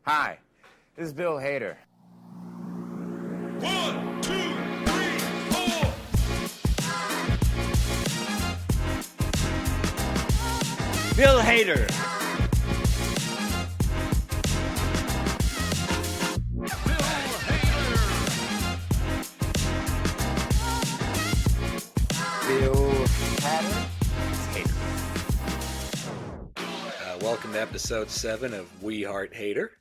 Hi, this is Bill Hader. 1, 2, 3, 4. Bill Hader. Bill Hader. Welcome to episode 7 of We Heart Hater.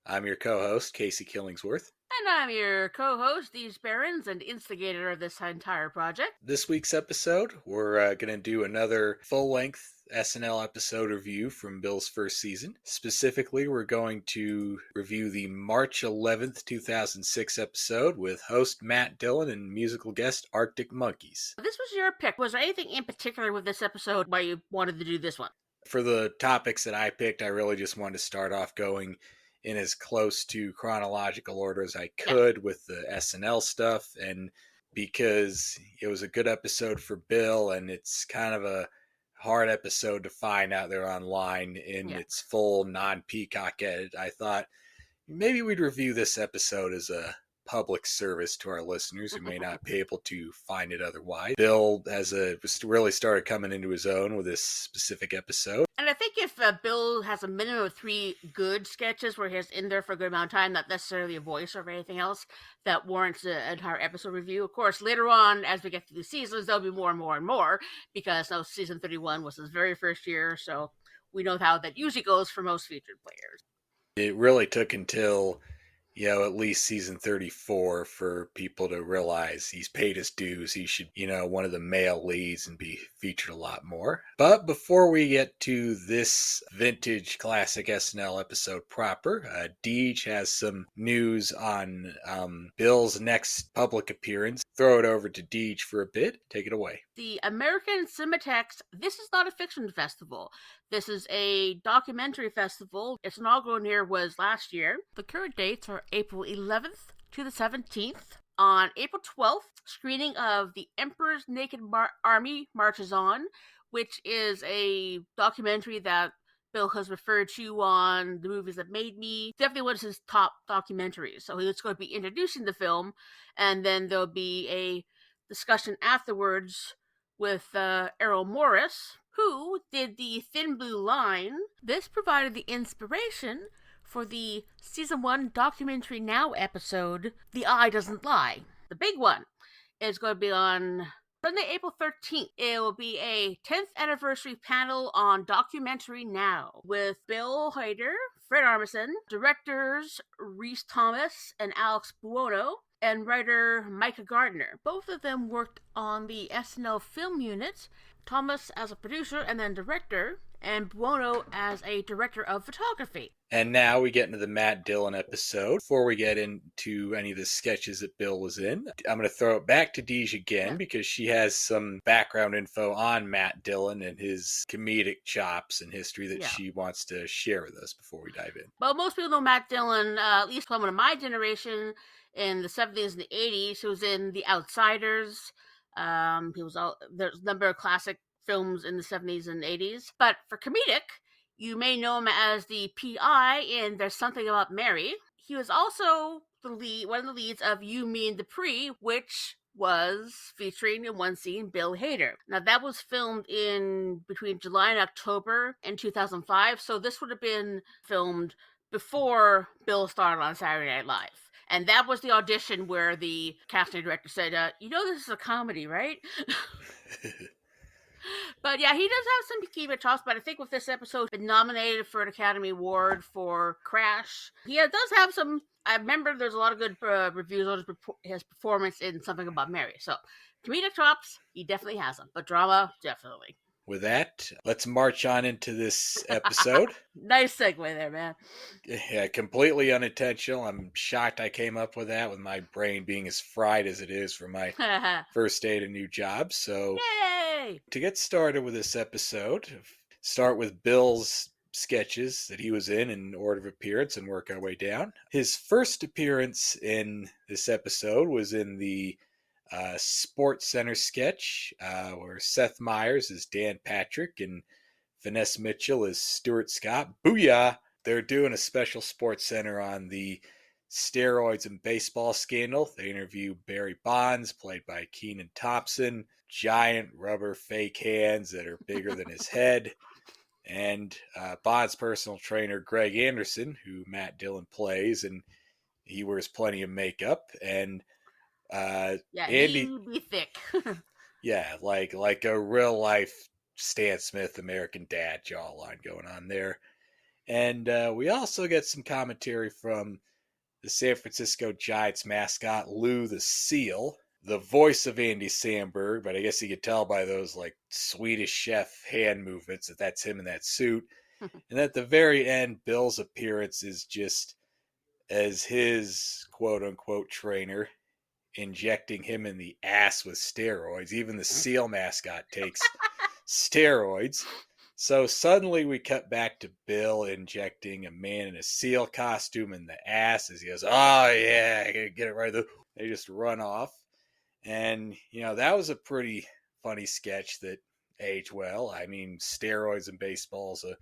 I'm your co-host, Casey Killingsworth. And I'm your co-host, Deej Barons, and instigator of this entire project. This week's episode, we're going to do another full-length SNL episode review from Bill's first season. Specifically, we're going to review the March 11th, 2006 episode with host Matt Dillon and musical guest Arctic Monkeys. This was your pick. Was there anything in particular with this episode why you wanted to do this one? For the topics that I picked, I really just wanted to start off going in as close to chronological order as I could with the SNL stuff, and because it was a good episode for Bill, and it's kind of a hard episode to find out there online in its full non-Peacock edit, I thought maybe we'd review this episode as a public service to our listeners who may not be able to find it otherwise. Bill has really started coming into his own with this specific episode. And I think if Bill has a minimum of 3 good sketches where he's in there for a good amount of time, not necessarily a voice or anything else, that warrants an entire episode review. Of course, later on, as we get through the seasons, there'll be more and more and more, because season 31 was his very first year, so we know how that usually goes for most featured players. It really took until at least season 34 for people to realize he's paid his dues. He should, one of the male leads and be featured a lot more. But before we get to this vintage classic SNL episode proper, Deej has some news on Bill's next public appearance. Throw it over to Deej for a bit. Take it away. The American Cinematheque's This Is Not a Fiction Festival. This is a documentary festival. Its inaugural year was last year. The current dates are April 11th to the 17th. On April 12th, screening of The Emperor's Naked Army Marches On, which is a documentary that Bill has referred to on The Movies That Made Me. Definitely one of his top documentaries. So he's going to be introducing the film, and then there'll be a discussion afterwards with Errol Morris, who did the Thin Blue Line. This provided the inspiration for the Season 1 Documentary Now episode, The Eye Doesn't Lie. The big one is going to be on Sunday, April 13th. It will be a 10th anniversary panel on Documentary Now with Bill Hader, Fred Armisen, directors Rhys Thomas and Alex Buono, and writer Micah Gardner. Both of them worked on the SNL film unit, Thomas as a producer and then director, and Buono as a director of photography. And now we get into the Matt Dillon episode. Before we get into any of the sketches that Bill was in, I'm going to throw it back to Deej again because she has some background info on Matt Dillon and his comedic chops and history that she wants to share with us before we dive in. Well, most people know Matt Dillon, at least someone of my generation, in the 70s and the 80s. He was in The Outsiders. There's a number of classic films in the 70s and 80s. But for comedic, you may know him as the PI in There's Something About Mary. He was also one of the leads of You Mean Dupree, which was featuring in one scene Bill Hader. Now that was filmed in between July and October in 2005, so this would have been filmed before Bill started on Saturday Night Live. And that was the audition where the casting director said, this is a comedy, right? But yeah, he does have some comedic chops, but I think with this episode, been nominated for an Academy Award for Crash. He does have some, I remember there's a lot of good reviews on his performance in Something About Mary. So comedic chops, he definitely has them, but drama, definitely. With that, let's march on into this episode. Nice segue there, man. Yeah, completely unintentional. I'm shocked I came up with that with my brain being as fried as it is from my first day at a new job. So, yay! To get started with this episode, start with Bill's sketches that he was in order of appearance and work our way down. His first appearance in this episode was in the Sports Center sketch where Seth Meyers is Dan Patrick and Vanessa Mitchell is Stuart Scott. Booyah! they're doing a special sports center on the steroids and baseball scandal. They interview Barry Bonds, played by Kenan Thompson, giant rubber fake hands that are bigger than his head, and Bonds' personal trainer, Greg Anderson, who Matt Dillon plays, and he wears plenty of makeup. And Yeah, Andy, he be thick. yeah, like a real life Stan Smith American Dad jawline going on there. And we also get some commentary from the San Francisco Giants mascot, Lou the Seal, the voice of Andy Samberg, but I guess you could tell by those like Swedish chef hand movements that that's him in that suit. And at the very end, Bill's appearance is just as his quote unquote trainer injecting him in the ass with steroids. Even the Seal mascot takes steroids. So suddenly we cut back to Bill injecting a man in a seal costume in the ass as he goes, oh yeah, I gotta get it right. They just run off. And, that was a pretty funny sketch that aged well. I mean, steroids in baseball is a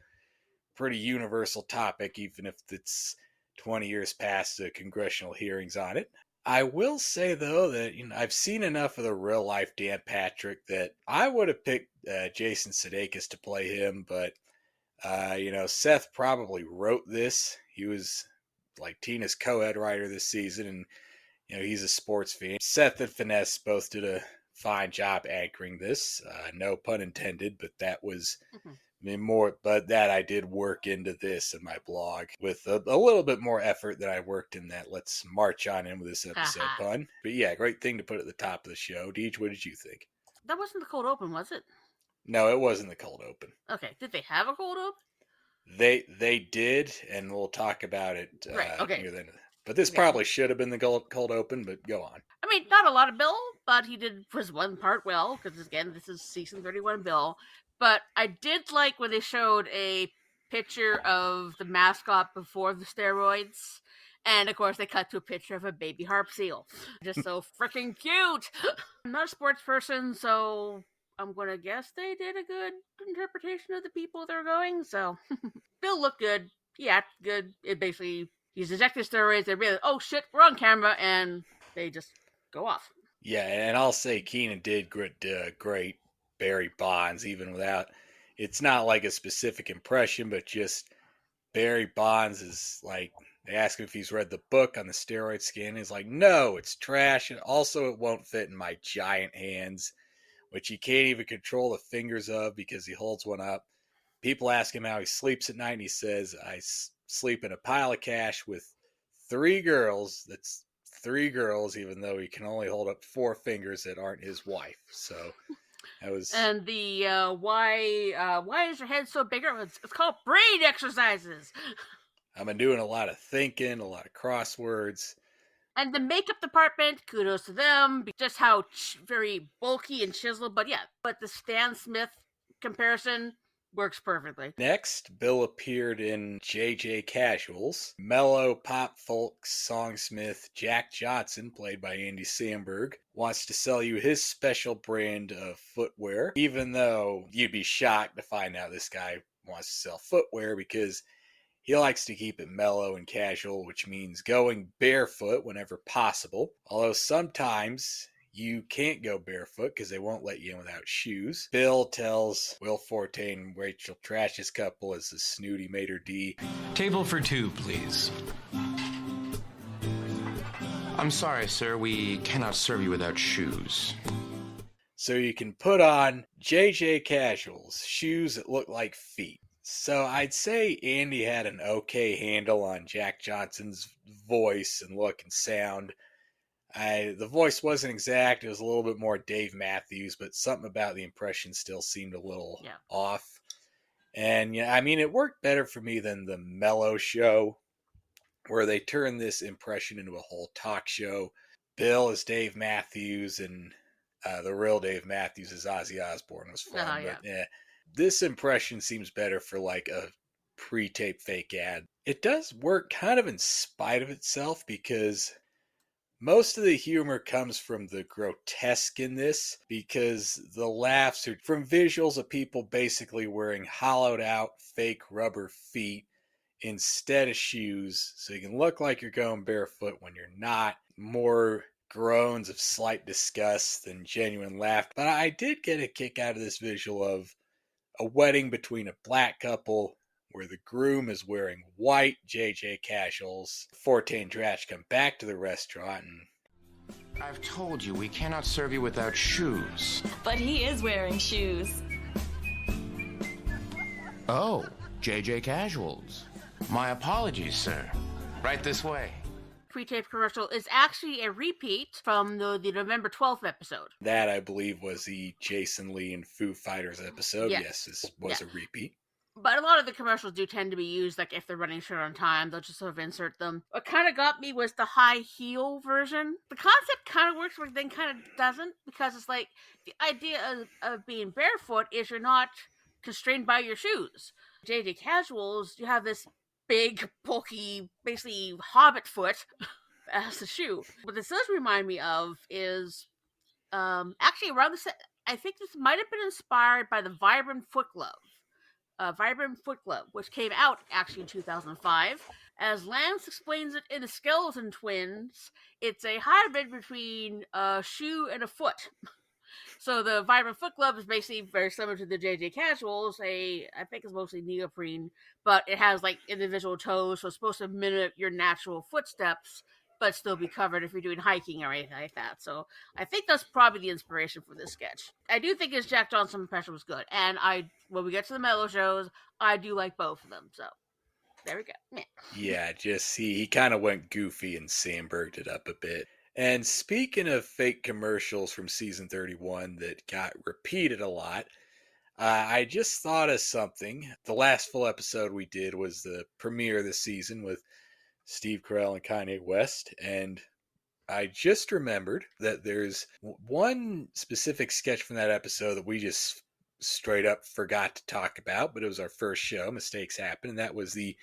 pretty universal topic, even if it's 20 years past the congressional hearings on it. I will say, though, that I've seen enough of the real life Dan Patrick that I would have picked Jason Sudeikis to play him, but Seth probably wrote this. He was like Tina's co-head writer this season, and he's a sports fan. Seth and Finesse both did a fine job anchoring this. No pun intended, but that was but that I did work into this in my blog with a little bit more effort than I worked in that Let's March On In with this episode pun. But yeah, great thing to put at the top of the show. Deej, what did you think? That wasn't the cold open, was it? No, it wasn't the cold open. Okay. Did they have a cold open? They did, and we'll talk about it Right, okay. near the end of But this probably should have been the cold open, but go on. I mean, not a lot of Bill, but he did his one part well, because again, this is season 31 Bill. But I did like when they showed a picture of the mascot before the steroids. And of course, they cut to a picture of a baby harp seal. Just so freaking cute. I'm not a sports person, so I'm going to guess they did a good interpretation of the people they're going. So Bill looked good. He acted good. It basically, he's injected steroids. They're really, oh shit, we're on camera. And they just go off. Yeah, and I'll say Kenan did great Barry Bonds, even without, it's not like a specific impression, but just Barry Bonds is like, they ask him if he's read the book on the steroid scan. He's like, no, it's trash. And also it won't fit in my giant hands, which he can't even control the fingers of because he holds one up. People ask him how he sleeps at night, and he says, I sleep in a pile of cash with 3 girls. That's 3 girls, even though he can only hold up 4 fingers that aren't his wife. So that was. And the why is your head so bigger? It's called brain exercises. I've been doing a lot of thinking, a lot of crosswords. And the makeup department, kudos to them. Just how very bulky and chiseled, but yeah. But the Stan Smith comparison works perfectly. Next, Bill appeared in J.J. Casuals. Mellow pop folk songsmith Jack Johnson, played by Andy Samberg, wants to sell you his special brand of footwear, even though you'd be shocked to find out this guy wants to sell footwear because he likes to keep it mellow and casual, which means going barefoot whenever possible. Although sometimes you can't go barefoot because they won't let you in without shoes. Bill tells Will Forte and Rachel Trash's couple as the snooty maitre d'. Table for 2, please. I'm sorry, sir. We cannot serve you without shoes. So you can put on JJ Casuals, shoes that look like feet. So I'd say Andy had an okay handle on Jack Johnson's voice and look and sound. The voice wasn't exact. It was a little bit more Dave Matthews, but something about the impression still seemed a little off. And yeah, I mean, it worked better for me than the Mellow Show, where they turned this impression into a whole talk show. Bill is Dave Matthews, and the real Dave Matthews is Ozzy Osbourne. Was fun, but this impression seems better for like a pre-tape fake ad. It does work kind of in spite of itself because most of the humor comes from the grotesque in this, because the laughs are from visuals of people basically wearing hollowed out fake rubber feet instead of shoes, so you can look like you're going barefoot when you're not. More groans of slight disgust than genuine laughter. But I did get a kick out of this visual of a wedding between a black couple where the groom is wearing white JJ casuals. Forte and Dratch come back to the restaurant and I've told you we cannot serve you without shoes. But he is wearing shoes. Oh, JJ Casuals. My apologies, sir. Right this way. Pre-tape commercial is actually a repeat from the November 12th episode. that, I believe, was the Jason Lee and Foo Fighters episode. Yes. Yes, this was a repeat. But a lot of the commercials do tend to be used, like if they're running short on time, they'll just sort of insert them. What kind of got me was the high heel version. The concept kind of works, but then kind of doesn't, because it's like the idea of being barefoot is you're not constrained by your shoes. JJ Casuals, you have this big, bulky, basically hobbit foot as a shoe. What this does remind me of is actually around the set. I think this might have been inspired by the Vibrant Foot Glove. Vibrant Foot Glove, which came out actually in 2005. As Lance explains it in the Skeleton Twins, it's a hybrid between a shoe and a foot. So the Vibrant Foot Glove is basically very similar to the JJ Casuals. I think it's mostly neoprene, but it has like individual toes, so it's supposed to mimic your natural footsteps, but still be covered if you're doing hiking or anything like that. So I think that's probably the inspiration for this sketch. I do think his Jack Johnson impression was good, and when we get to the mellow shows, I do like both of them. So there we go. Yeah, just he kind of went goofy and Sandberged it up a bit. And speaking of fake commercials from season 31 that got repeated a lot, I just thought of something. The last full episode we did was the premiere of the season with Steve Carell and Kanye West, and I just remembered that there's one specific sketch from that episode that we just straight up forgot to talk about, but it was our first show. Mistakes happen, and that was the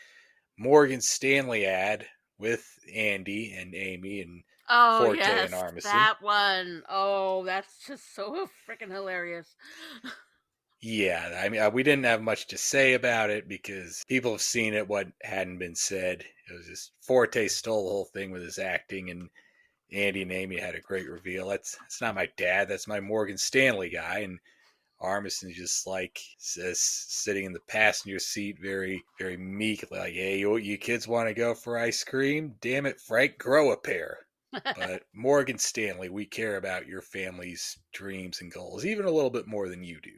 Morgan Stanley ad with Andy and Amy and Forte yes, and Armisen. that one. Oh, that's just so freaking hilarious. Yeah, I mean, we didn't have much to say about it because people have seen it, what hadn't been said. It was just Forte stole the whole thing with his acting, and Andy and Amy had a great reveal. That's not my dad, that's my Morgan Stanley guy. And Armisen's just like sitting in the passenger seat, very, very meek, like, hey, you kids want to go for ice cream? Damn it, Frank, grow a pair. But Morgan Stanley, we care about your family's dreams and goals, even a little bit more than you do.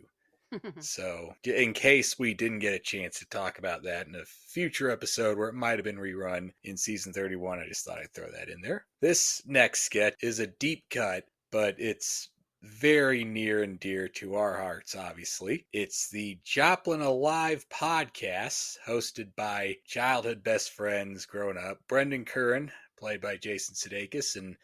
So, in case we didn't get a chance to talk about that in a future episode where it might have been rerun in season 31, I just thought I'd throw that in there. This next sketch is a deep cut, but it's very near and dear to our hearts, obviously. It's the Joplin Alive podcast, hosted by childhood best friends growing up, Brendan Curran, played by Jason Sudeikis, and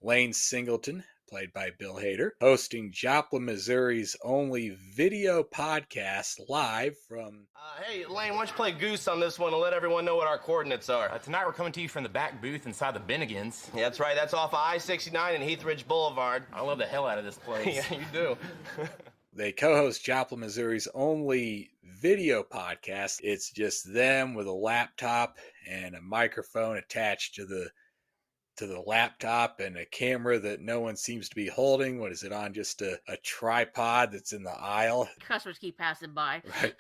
Lane Singleton, played by Bill Hader, hosting Joplin, Missouri's only video podcast live from... Hey, Lane, why don't you play goose on this one and let everyone know what our coordinates are? Tonight we're coming to you from the back booth inside the Bennigan's. Yeah, that's right. That's off of I-69 and Heathridge Boulevard. I love the hell out of this place. Yeah, you do. They co-host Joplin, Missouri's only video podcast. It's just them with a laptop and a microphone attached to the laptop and a camera that no one seems to be holding. What is it on? Just a tripod that's in the aisle. Customers keep passing by. Right.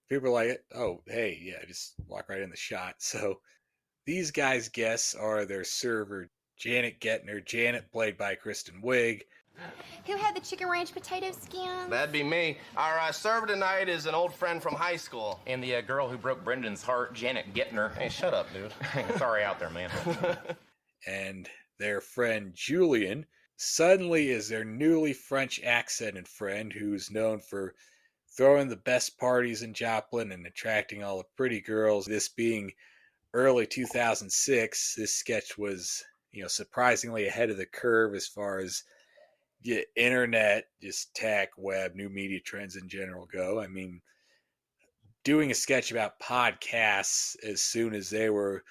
People are like, oh, hey, yeah, just walk right in the shot. So these guys' guests are their server, Janet Gettner. Janet, played by Kristen Wiig. Who had the chicken ranch potato skins? That'd be me. Our server tonight is an old friend from high school. And the girl who broke Brendan's heart, Janet Gettner. Hey, shut up, dude. Sorry out there, man. And their friend Julian suddenly is their newly French accented friend who's known for throwing the best parties in Joplin and attracting all the pretty girls. This being early 2006, this sketch was, surprisingly ahead of the curve as far as internet, just tech, web, new media trends in general go. I mean, doing a sketch about podcasts as soon as they were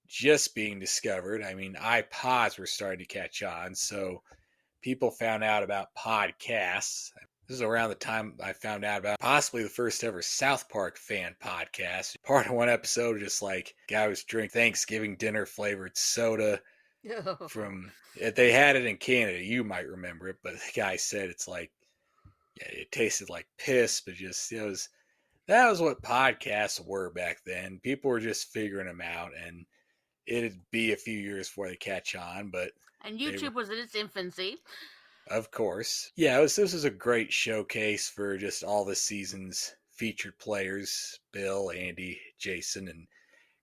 just being discovered. I mean, iPods were starting to catch on, so people found out about podcasts. This is around the time I found out about possibly the first ever South Park fan podcast. Part of one episode, just like, guy was drinking Thanksgiving dinner flavored soda from, they had it in Canada. You might remember it, but the guy said it's like, yeah, it tasted like piss, but just, that was what podcasts were back then. People were just figuring them out, and it'd be a few years before they catch on, but. And YouTube was in its infancy. Of course. Yeah, this was a great showcase for just all the season's featured players. Bill, Andy, Jason, and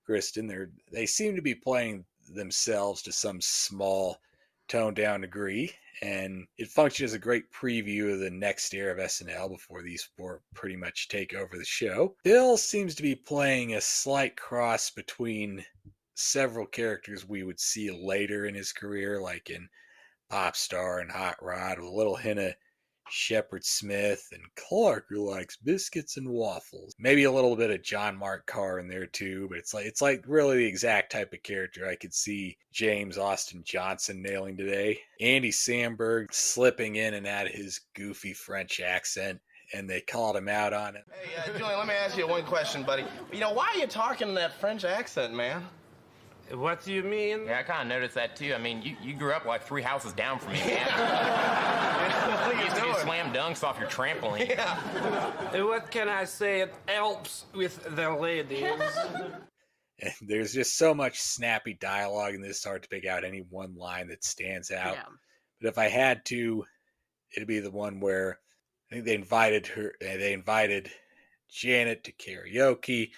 Kristen. They seem to be playing themselves to some small, toned-down degree, and it functioned as a great preview of the next era of SNL before these four pretty much take over the show. Bill seems to be playing a slight cross between several characters we would see later in his career, like in Pop Star and Hot Rod, with a little hint of Shepard Smith and Clark, who likes biscuits and waffles. Maybe a little bit of John Mark Carr in there too, but it's like really the exact type of character I could see James Austin Johnson nailing today. Andy Samberg slipping in and out of his goofy French accent, and they called him out on it. Hey, Julian, let me ask you one question, buddy. Why are you talking in that French accent, man? What do you mean? Yeah, I kind of noticed that too. I mean, you grew up like 3 houses down from me, man. What are You you used to do doing? slam dunks off your trampoline. Yeah. What can I say? It helps with the ladies. And there's just so much snappy dialogue in this, it's hard to pick out any one line that stands out. Yeah. But if I had to, it'd be the one where I think they invited Janet to karaoke,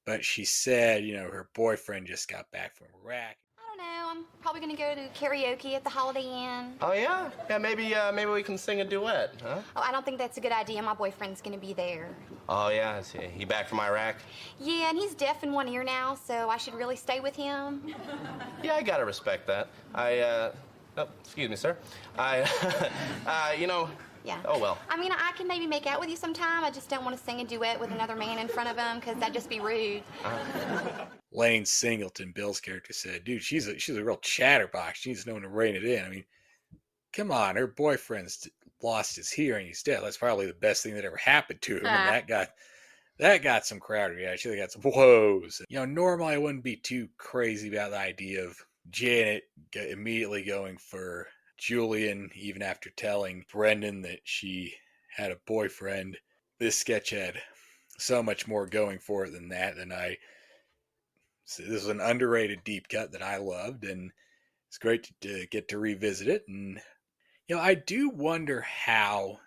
but she said, her boyfriend just got back from Iraq. I don't know. I'm probably gonna go to karaoke at the Holiday Inn. Oh, yeah? Yeah, maybe we can sing a duet, huh? Oh, I don't think that's a good idea. My boyfriend's gonna be there. Oh, yeah, I see. He back from Iraq? Yeah, and he's deaf in one ear now, so I should really stay with him. Yeah, I gotta respect that. Oh, excuse me, sir. Yeah. Oh, well. I mean, I can maybe make out with you sometime. I just don't want to sing a duet with another man in front of him, because that'd just be rude. Lane Singleton, Bill's character, said, dude, she's a real chatterbox. She needs no one to rein it in. I mean, come on, her boyfriend's lost his hearing. He's dead. That's probably the best thing that ever happened to him. And that got some crowd reaction. They got some whoas. Normally I wouldn't be too crazy about the idea of Janet immediately going for Julian, even after telling Brendan that she had a boyfriend. This sketch had so much more going for it than that. So this was an underrated deep cut that I loved, and it's great to get to revisit it. And I do wonder how.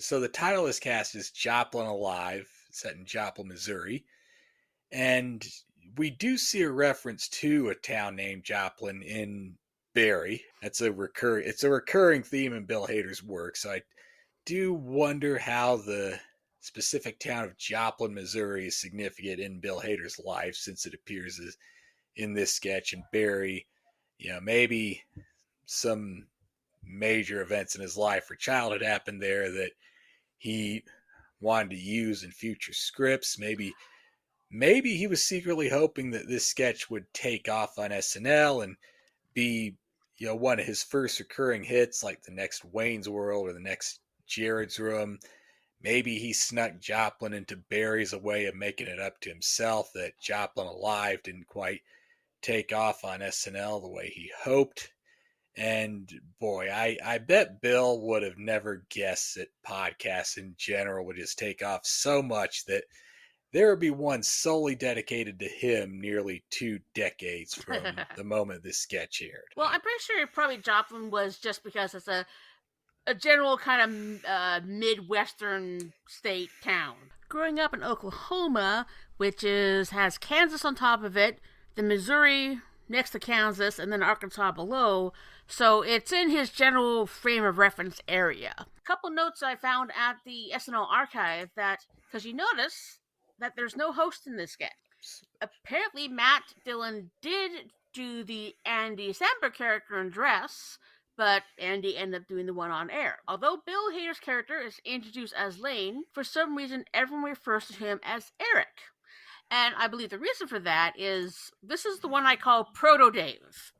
So the title of this cast is Joplin Alive, set in Joplin, Missouri, and we do see a reference to a town named Joplin in Barry. It's a recurring theme in Bill Hader's work. So I do wonder how the specific town of Joplin, Missouri is significant in Bill Hader's life, since it appears as in this sketch. And Barry, maybe some major events in his life or childhood happened there that he wanted to use in future scripts. Maybe he was secretly hoping that this sketch would take off on SNL and be one of his first recurring hits, like the next Wayne's World or the next Jared's Room. Maybe he snuck Joplin into Barry as a way of making it up to himself that Joplin Alive didn't quite take off on SNL the way he hoped. And boy, I bet Bill would have never guessed that podcasts in general would just take off so much that there would be one solely dedicated to him nearly 2 decades from the moment this sketch aired. Well, I'm pretty sure probably Joplin was just because it's a general kind of Midwestern state town. Growing up in Oklahoma, which has Kansas on top of it, the Missouri next to Kansas, and then Arkansas below, so it's in his general frame of reference area. A couple notes I found at the SNL archive because you notice that there's no host in this sketch. Apparently, Matt Dillon did do the Andy Samberg character in Dress, but Andy ended up doing the one on air. Although Bill Hader's character is introduced as Lane, for some reason everyone refers to him as Eric. And I believe the reason for that is, this is the one I call Proto Dave,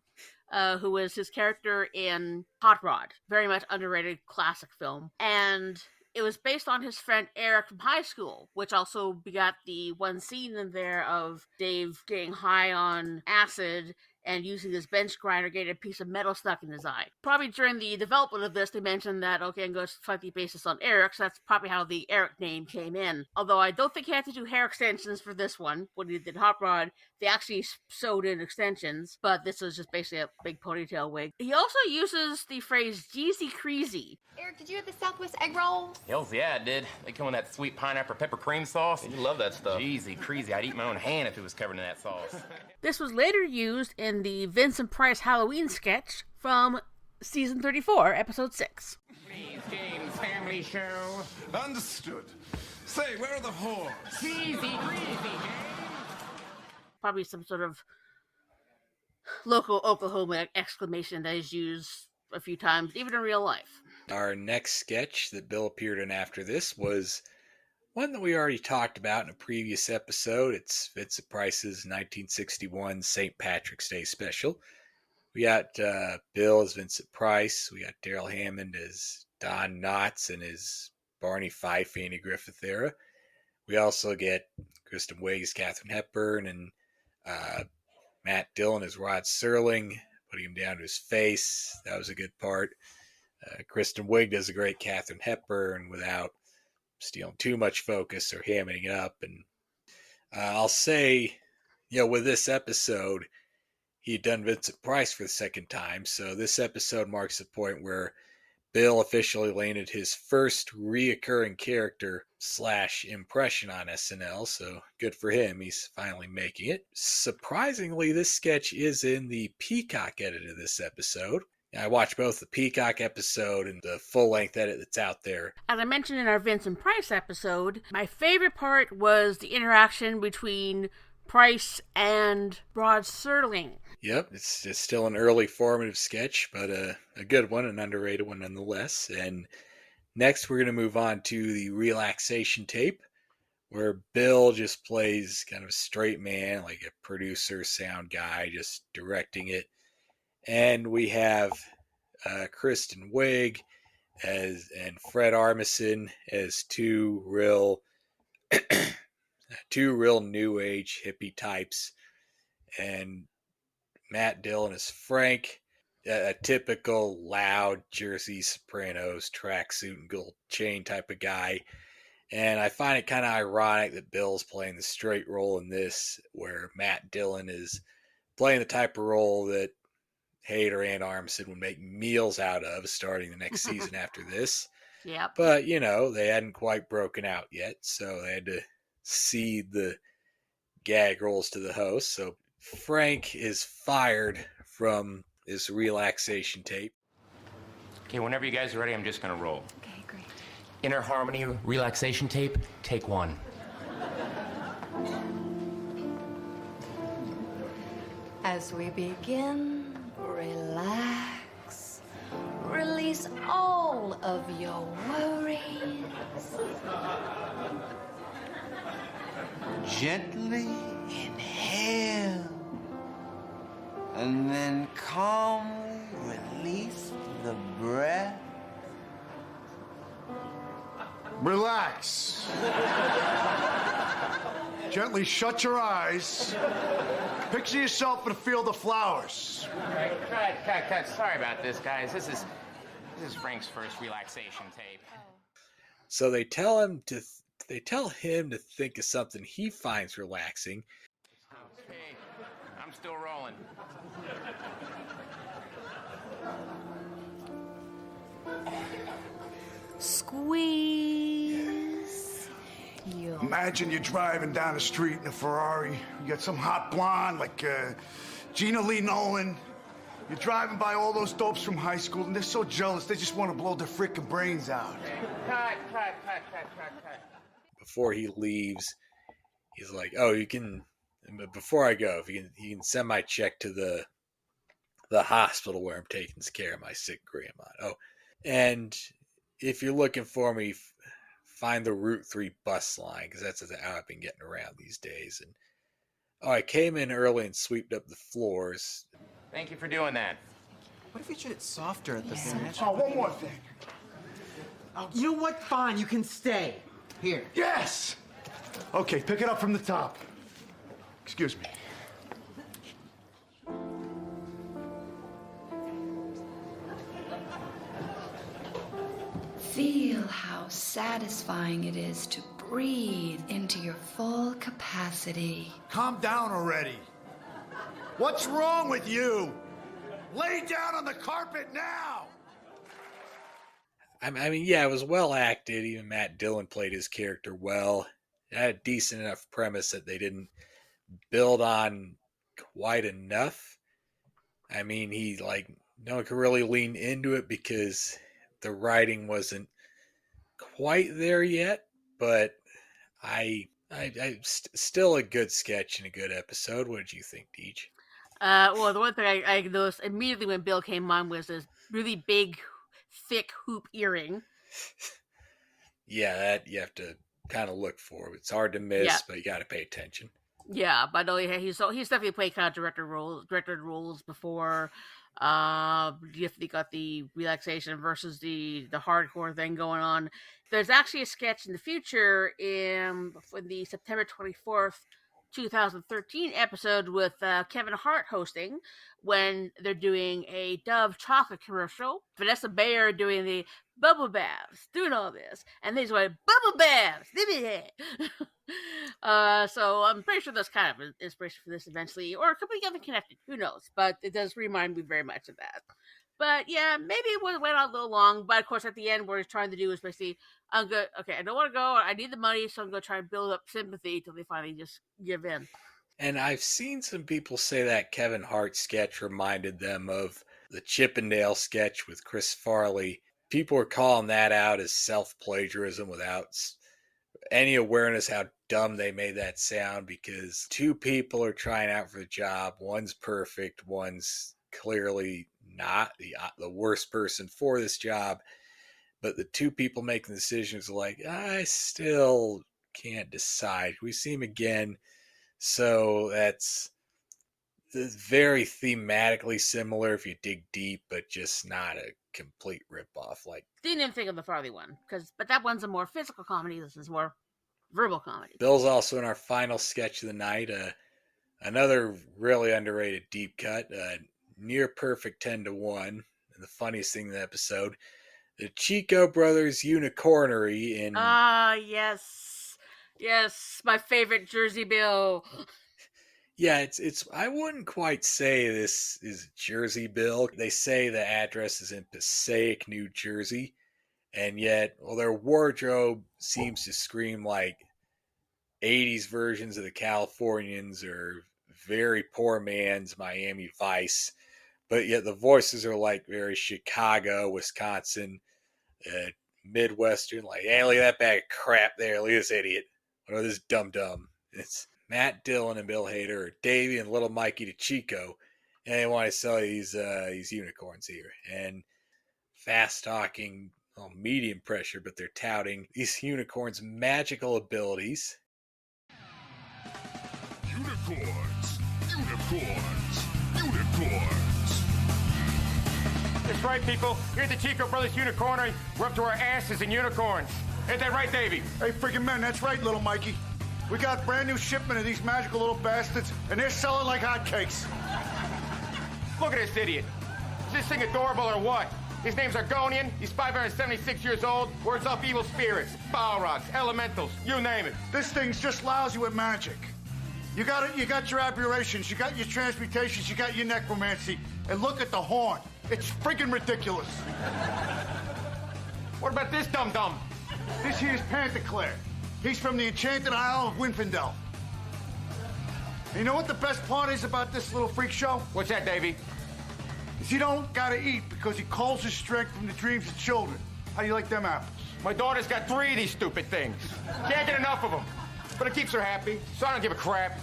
who is his character in Hot Rod. Very much underrated classic film. And It was based on his friend Eric from high school, which also begot the one scene in there of Dave getting high on acid and using his bench grinder, getting a piece of metal stuck in his eye. Probably during the development of this, they mentioned that, okay, I'm going to slightly base this on Eric, so that's probably how the Eric name came in. Although I don't think he had to do hair extensions for this one. When he did Hot Rod, they actually sewed in extensions, but this was just basically a big ponytail wig. He also uses the phrase Jeezy Creasy. Eric, did you have the Southwest egg rolls? Hells yeah, I did. They come in that sweet pineapple pepper cream sauce. You love that stuff. Jeezy, crazy. I'd eat my own hand if it was covered in that sauce. This was later used in the Vincent Price Halloween sketch from season 34, episode 6. Please, James Family Show. Understood. Say, where are the whores? Jeezy, greasy, James. Probably some sort of local Oklahoma exclamation that is used a few times, even in real life. Our next sketch that Bill appeared in after this was one that we already talked about in a previous episode. It's Vincent Price's 1961 St. Patrick's Day special. We got Bill as Vincent Price. We got Daryl Hammond as Don Knotts in his Barney Fife, Andy Griffith era. We also get Kristen Wiig as Katharine Hepburn and Matt Dillon as Rod Serling, putting him down to his face. That was a good part. Kristen Wiig does a great Katharine Hepburn without stealing too much focus or hamming it up. And I'll say, with this episode, he had done Vincent Price for the second time. So this episode marks the point where Bill officially landed his first reoccurring character / impression on SNL. So good for him. He's finally making it. Surprisingly, this sketch is in the Peacock edit of this episode. I watched both the Peacock episode and the full-length edit that's out there. As I mentioned in our Vincent Price episode, my favorite part was the interaction between Price and Rod Serling. Yep, it's still an early formative sketch, but a good one, an underrated one nonetheless. And next we're going to move on to the relaxation tape, where Bill just plays kind of a straight man, like a producer, sound guy, just directing it. And we have Kristen Wiig and Fred Armisen as two real new age hippie types, and Matt Dillon as Frank, a typical loud Jersey Sopranos tracksuit and gold chain type of guy. And I find it kind of ironic that Bill's playing the straight role in this, where Matt Dillon is playing the type of role that Hader and Armisen would make meals out of starting the next season after this. Yep. But, they hadn't quite broken out yet, so they had to cede the gag roles to the host. So Frank is fired from this relaxation tape. Okay, whenever you guys are ready, I'm just gonna roll. Okay, great. Inner Harmony relaxation tape, take 1. As we begin, relax. Release all of your worries. Gently inhale, and then calmly release the breath. Relax. Gently shut your eyes. Picture yourself in a field of flowers. All right, cut. Sorry about this, guys. This is Frank's first relaxation tape. So they tell him to think of something he finds relaxing. Okay, I'm still rolling. Squeeze your... Imagine you're driving down the street in a Ferrari. You got some hot blonde like Gina Lee Nolan. You're driving by all those dopes from high school, and they're so jealous, they just want to blow their freaking brains out. Cut. Before he leaves, he's like, "Oh, you can. But before I go, if you can send my check to the hospital where I'm taking care of my sick grandma. Oh, and if you're looking for me, find the Route 3 bus line, because that's how I've been getting around these days. And I came in early and swept up the floors. Thank you for doing that. What if you did it softer at the finish? Oh, one more thing. Oh, you know what? Fine, you can stay. Here. Yes! Okay, pick it up from the top. Excuse me. Feel how satisfying it is to breathe into your full capacity. Calm down already. What's wrong with you? Lay down on the carpet now! I mean, yeah, it was well acted. Even Matt Dillon played his character well. It had a decent enough premise that they didn't build on quite enough. I mean, no one could really lean into it because the writing wasn't quite there yet. But still a good sketch and a good episode. What did you think, Deej? Well, the one thing I noticed immediately when Bill came on was this really big, thick hoop earring. Yeah, that you have to kind of look for. It's hard to miss, but you got to pay attention. Yeah, but no, he's definitely played kind of director roles before. You definitely got the relaxation versus the hardcore thing going on. There's actually a sketch in the future in the September 24th, 2013 episode with Kevin Hart hosting when they're doing a Dove chocolate commercial. Vanessa Bayer doing the bubble baths, doing all this, and they just went bubble baths. So I'm pretty sure that's kind of an inspiration for this eventually, or it could be other connected. Who knows? But it does remind me very much of that. But yeah, maybe it went on a little long. But of course, at the end, what he's trying to do is basically, I'm good. Okay, I don't want to go. I need the money, so I'm going to try and build up sympathy till they finally just give in. And I've seen some people say that Kevin Hart sketch reminded them of the Chippendale sketch with Chris Farley. People are calling that out as self-plagiarism without any awareness how dumb they made that sound, because two people are trying out for the job. One's perfect. One's clearly not the worst person for this job. But the two people making the decisions are like, I still can't decide. We see him again. So that's very thematically similar if you dig deep, but just not a complete ripoff. Like, didn't even think of the Farley one, but that one's a more physical comedy. This is more verbal comedy. Bill's also in our final sketch of the night. Another really underrated deep cut, near perfect 10-1. And the funniest thing in the episode, the Chico Brothers Unicornery in... Yes, my favorite Jersey Bill. Yeah, it's. I wouldn't quite say this is Jersey Bill. They say the address is in Passaic, New Jersey, and yet, well, their wardrobe seems to scream like 80s versions of the Californians or very poor man's Miami Vice, but yet the voices are like very Chicago, Wisconsin, Midwestern. Like, hey, look at that bag of crap there. Look at this idiot. Or this dum-dum. It's Matt Dillon and Bill Hader, or Davey and Little Mikey DeChico, and they want to sell these unicorns here. And fast-talking, medium pressure, but they're touting these unicorns' magical abilities. Unicorns! Unicorns! Unicorns! That's right, people. Here at the Chico Brothers Unicornery, we're up to our asses in unicorns. Ain't that right, Davey? Hey, friggin' man, that's right, little Mikey. We got brand new shipment of these magical little bastards, and they're selling like hotcakes. Look at this idiot. Is this thing adorable or what? His name's Argonian. He's 576 years old. Words off evil spirits, Balrogs, elementals, you name it. This thing's just lousy with magic. You got your aberrations, you got your transmutations, you got your necromancy, and look at the horn. It's friggin' ridiculous. What about this dum-dum? This here's Pantaclair. He's from the enchanted Isle of Winfindel. And you know what the best part is about this little freak show? What's that, Davey? Is he don't gotta eat because he calls his strength from the dreams of children. How do you like them apples? My daughter's got 3 of these stupid things. Can't get enough of them. But it keeps her happy, so I don't give a crap.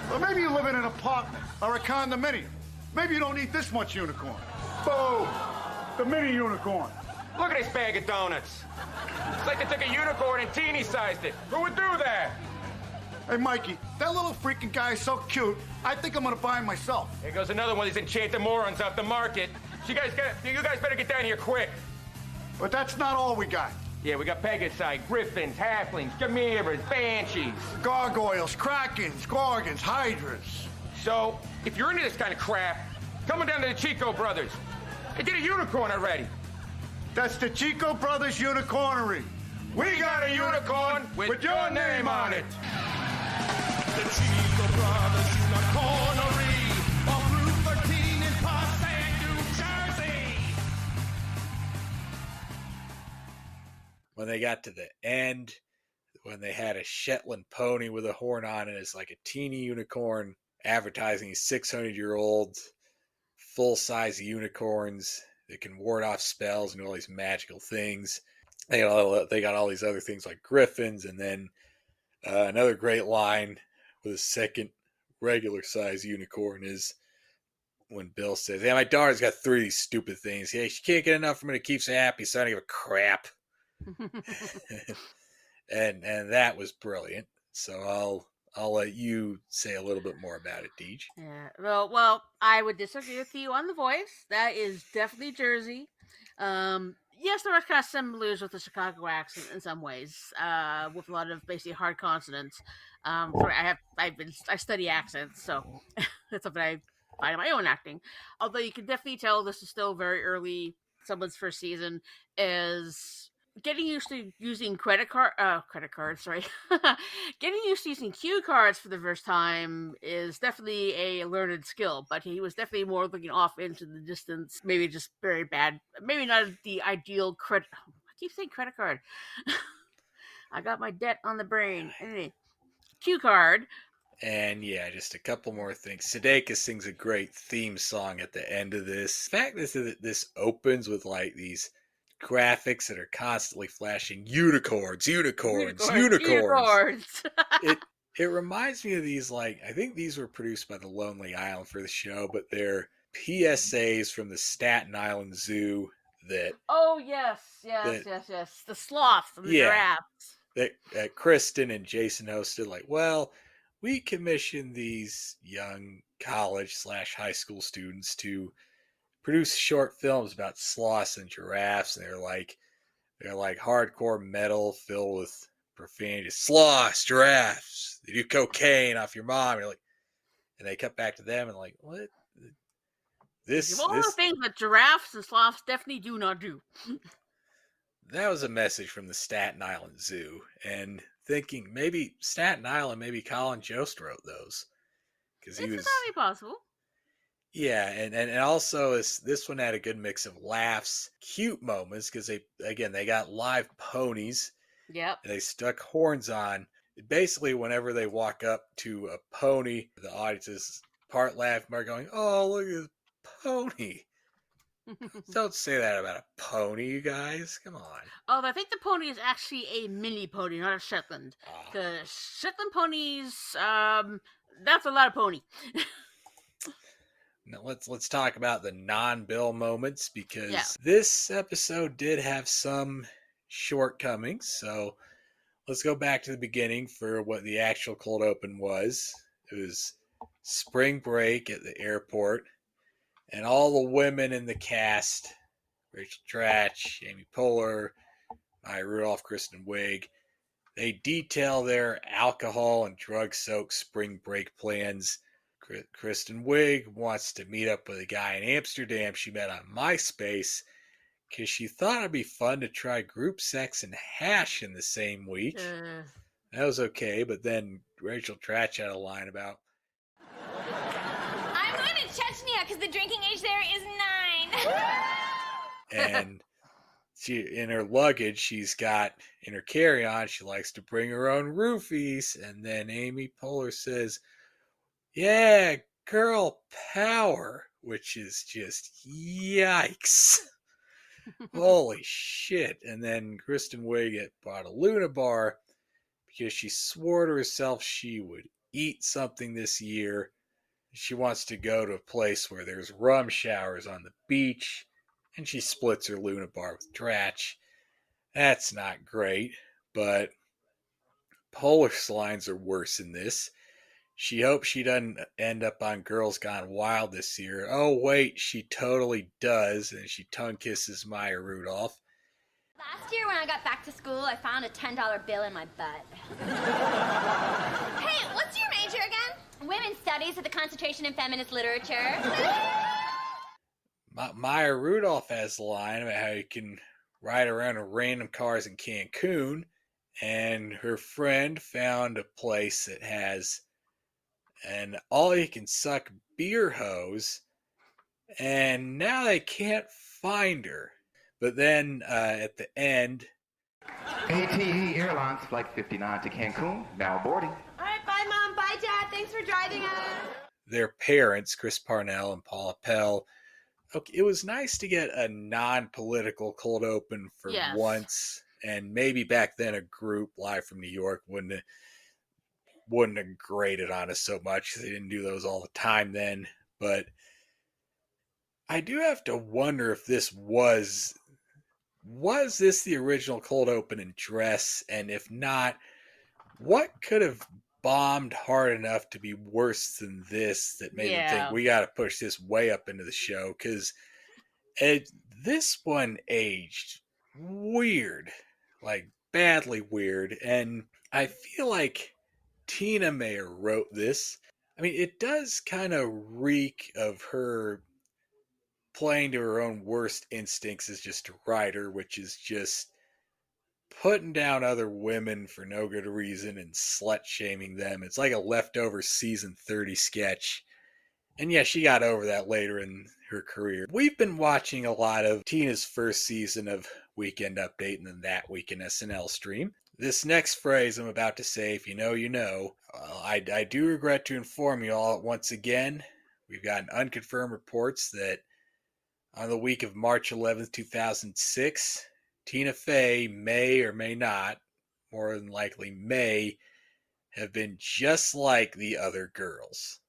Well, maybe you live in an apartment or a condominium. Maybe you don't eat this much unicorn. Boom! The mini unicorn. Look at this bag of donuts. It's like they took a unicorn and teeny-sized it. Who would do that? Hey, Mikey, that little freaking guy is so cute, I think I'm gonna buy him myself. Here goes another one of these enchanted morons off the market. You guys better get down here quick. But that's not all we got. Yeah, we got Pegasi, Griffins, Halflings, Chimeras, Banshees. Gargoyles, Krakens, Gorgons, Hydras. So, if you're into this kind of crap, coming down to the Chico Brothers. Hey, get a unicorn already. That's the Chico Brothers Unicornery. We got a unicorn with your name on it. The Chico Brothers Unicornery off Route 13 in Passaic, New Jersey. When they got to the end, when they had a Shetland pony with a horn on it, it's like a teeny unicorn advertising these 600-year-old full-size unicorns that can ward off spells and do all these magical things. They got all these other things like griffins, and then another great line with a second regular-size unicorn is when Bill says, "Yeah, my daughter's got 3 of these stupid things. Yeah, she can't get enough for me to keep her happy, so I don't give a crap." and that was brilliant. So I'll let you say a little bit more about it, Deej. Yeah. Well, I would disagree with you on the voice. That is definitely Jersey. Yes, there are kind of similarities with the Chicago accent in some ways, with a lot of basically hard consonants. I study accents, so that's something I find in my own acting. Although you can definitely tell this is still very early. Someone's first season is getting used to using credit cards. Sorry, getting used to using cue cards for the first time is definitely a learned skill. But he was definitely more looking off into the distance. Maybe just very bad. Maybe not the ideal credit. I keep saying credit card. I got my debt on the brain. Anyway, cue card. And yeah, just a couple more things. Sudeikis sings a great theme song at the end of this. The fact that this opens with like these graphics that are constantly flashing unicorns. It reminds me of these, like, I think these were produced by the Lonely Island for the show, but they're PSAs from the Staten Island Zoo that yes, the sloths and the giraffes that Kristen and Jason hosted. Like, well, we commissioned these young college/high school students to produce short films about sloths and giraffes, and they're like hardcore metal filled with profanity. Sloths, giraffes, they do cocaine off your mom. You're like, and they cut back to them and like, what? This all the things that giraffes and sloths definitely do not do. That was a message from the Staten Island Zoo, and thinking maybe Staten Island, maybe Colin Jost wrote those because he was entirely possible. Yeah, and also this one had a good mix of laughs, cute moments, because they got live ponies. Yep. And they stuck horns on. Basically, whenever they walk up to a pony, the audience is part laughing, part going, "Oh, look at this pony." Don't say that about a pony, you guys. Come on. Oh, I think the pony is actually a mini pony, not a Shetland. The Shetland ponies, that's a lot of pony. Now let's talk about the non-Bill moments, because this episode did have some shortcomings. So let's go back to the beginning for what the actual cold open was. It was spring break at the airport, and all the women in the cast, Rachel Dratch, Amy Poehler, Maya Rudolph, Kristen Wiig, they detail their alcohol and drug-soaked spring break plans. Kristen Wiig wants to meet up with a guy in Amsterdam she met on MySpace because she thought it'd be fun to try group sex and hash in the same week. That was okay, but then Rachel Dratch had a line about, "I'm going to Chechnya because the drinking age there is 9. And she, in her luggage, she's got, in her carry-on, she likes to bring her own roofies. And then Amy Poehler says, "Yeah, girl power," which is just yikes. Holy shit. And then Kristen Wiig bought a Luna bar because she swore to herself she would eat something this year. She wants to go to a place where there's rum showers on the beach, and she splits her Luna bar with Dratch. That's not great, but Poehler's lines are worse in this. She hopes she doesn't end up on Girls Gone Wild this year. Oh, wait, she totally does. And she tongue kisses Maya Rudolph. Last year when I got back to school, I found a $10 bill in my butt. Hey, what's your major again? Women's Studies with a concentration in feminist literature. Maya Rudolph has a line about how you can ride around in random cars in Cancun, and her friend found a place that has an all-you-can-suck beer hose, and now they can't find her. But then at the end... ATE Airlines Flight 59 to Cancun, now boarding. All right, bye, Mom. Bye, Dad. Thanks for driving us. Their parents, Chris Parnell and Paula Pell. Okay, it was nice to get a non-political cold open for once, and maybe back then a group live from New York wouldn't have grated on us so much. They didn't do those all the time then, but I do have to wonder if this was this the original cold open in dress, and if not, what could have bombed hard enough to be worse than this that made them think we got to push this way up into the show? Because this one aged weird, like badly weird, and I feel like Tina Mayer wrote this. I mean, it does kind of reek of her playing to her own worst instincts as just a writer, which is just putting down other women for no good reason and slut-shaming them. It's like a leftover season 30 sketch. And yeah, she got over that later in her career. We've been watching a lot of Tina's first season of Weekend Update and then That Week in SNL stream. This next phrase I'm about to say, if you know, you know. I do regret to inform you all once again, we've gotten unconfirmed reports that on the week of March 11th, 2006, Tina Fey may or may not, more than likely may, have been just like the other girls.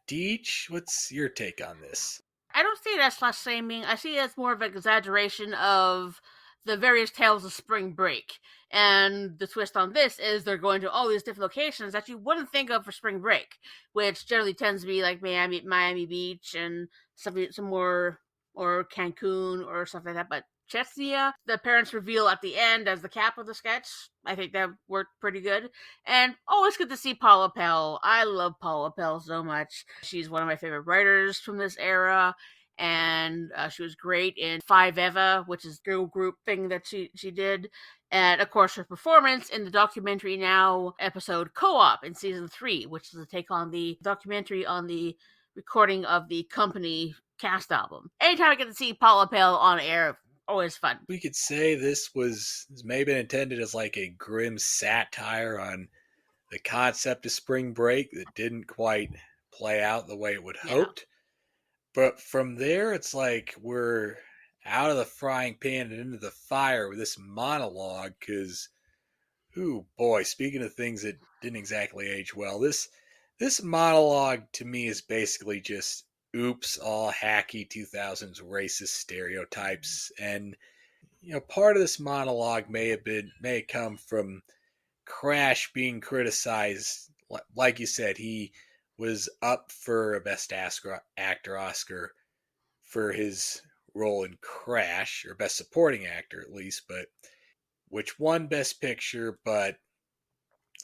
Deej, what's your take on this? I don't see it as slut-shaming. I see it as more of an exaggeration of the various tales of spring break. And the twist on this is they're going to all these different locations that you wouldn't think of for spring break, which generally tends to be like Miami Beach and some more, or Cancun or stuff like that. But Chechnya, the parents reveal at the end as the cap of the sketch, I think that worked pretty good. And always good to see Paula Pell. I love Paula Pell so much. She's one of my favorite writers from this era. And she was great in Five Eva, which is a girl group thing that she did. And, of course, her performance in the documentary now episode Co-op in season 3, which is a take on the documentary on the recording of the Company cast album. Anytime I get to see Paula Pell on air, always fun. We could say this may have been intended as like a grim satire on the concept of spring break that didn't quite play out the way it would hoped. But from there, it's like we're out of the frying pan and into the fire with this monologue because, ooh boy, speaking of things that didn't exactly age well, this monologue to me is basically just oops, all hacky 2000s racist stereotypes. And, you know, part of this monologue may have come from Crash being criticized. Like you said, he was up for a Best Actor Oscar for his role in Crash, or Best Supporting Actor at least, but which won Best Picture, but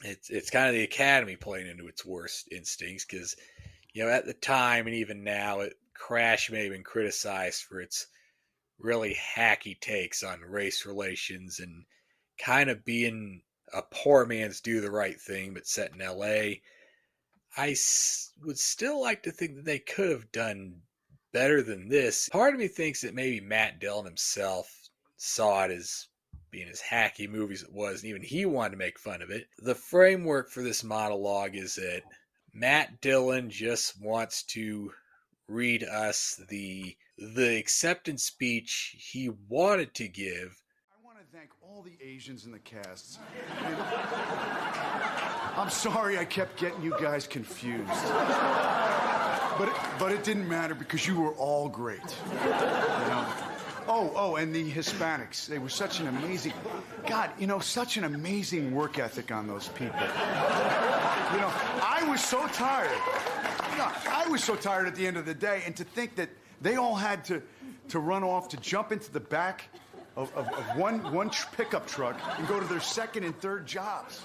it's kind of the Academy playing into its worst instincts because, you know, at the time and even now, Crash may have been criticized for its really hacky takes on race relations and kind of being a poor man's do the right thing, but set in L.A. I would still like to think that they could have done better than this. Part of me thinks that maybe Matt Dillon himself saw it as being as hacky movie as it was, and even he wanted to make fun of it. The framework for this monologue is that Matt Dillon just wants to read us the acceptance speech he wanted to give. I want to thank all the Asians in the casts. I'm sorry I kept getting you guys confused. But it didn't matter because you were all great. You know? Oh, and the Hispanics. They were such an amazing, such an amazing work ethic on those people. You know, I was so tired. I was so tired at the end of the day, and to think that they all had to run off to jump into the back of one pickup truck and go to their second and third jobs.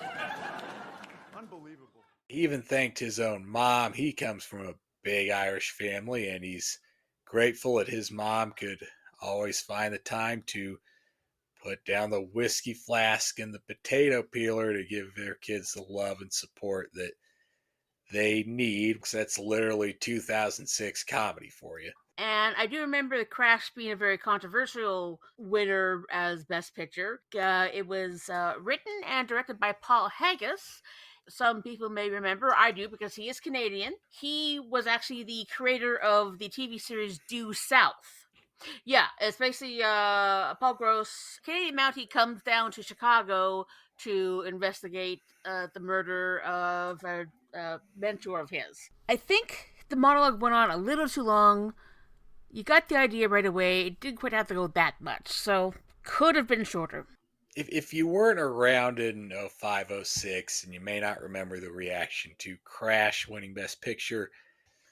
Unbelievable. He even thanked his own mom. He comes from a big Irish family, and he's grateful that his mom could always find the time to put down the whiskey flask and the potato peeler to give their kids the love and support that they need, because that's literally 2006 comedy for you. And I do remember The Crash being a very controversial winner as Best Picture. It was written and directed by Paul Haggis. Some people may remember, I do because he is Canadian. He was actually the creator of the TV series Due South. Yeah, it's basically Paul Gross, Canadian Mountie, comes down to Chicago to investigate the murder of a mentor of his. I think the monologue went on a little too long. You got the idea right away. It didn't quite have to go that much, so could have been shorter. If you weren't around in 05, 06, and you may not remember the reaction to Crash winning Best Picture.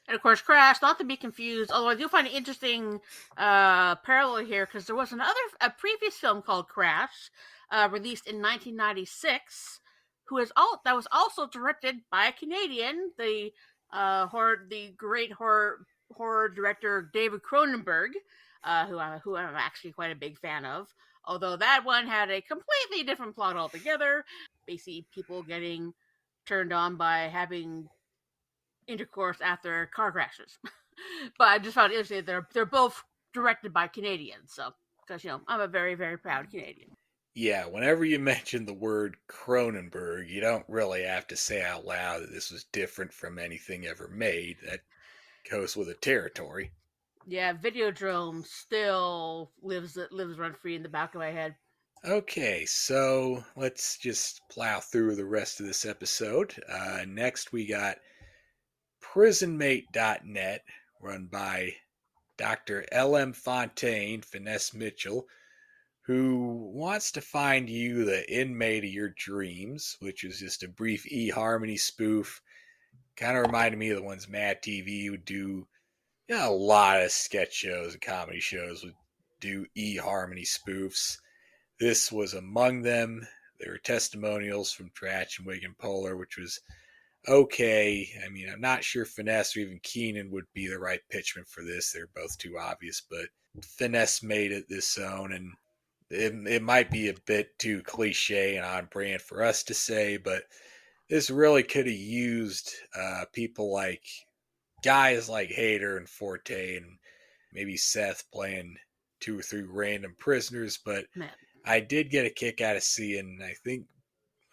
And of course, Crash, not to be confused, although I do find an interesting parallel here, because there was a previous film called Crash, released in 1996, that was also directed by a Canadian, the great horror director David Cronenberg, who I'm actually quite a big fan of. Although that one had a completely different plot altogether. Basically, people getting turned on by having intercourse after car crashes. But I just found it interesting that they're both directed by Canadians. So, because, I'm a very, very proud Canadian. Yeah, whenever you mention the word Cronenberg, you don't really have to say out loud that this was different from anything ever made. That goes with the territory. Yeah, Videodrome still lives rent-free in the back of my head. Okay, so let's just plow through the rest of this episode. Next, we got PrisonMate.net, run by Dr. L.M. Fontaine, Finesse Mitchell, who wants to find you the inmate of your dreams, which is just a brief eHarmony spoof. Kind of reminded me of the ones Mad TV would do. A lot of sketch shows and comedy shows would do eHarmony spoofs. This was among them. There were testimonials from Tratch and Wigan Polar, which was okay. I mean, I'm not sure Finesse or even Keenan would be the right pitchman for this. They're both too obvious, but Finesse made it this own, and it might be a bit too cliche and on brand for us to say, but this really could have used people like guys like Hader and Forte and maybe Seth playing 2 or 3 random prisoners, but I did get a kick out of seeing, I think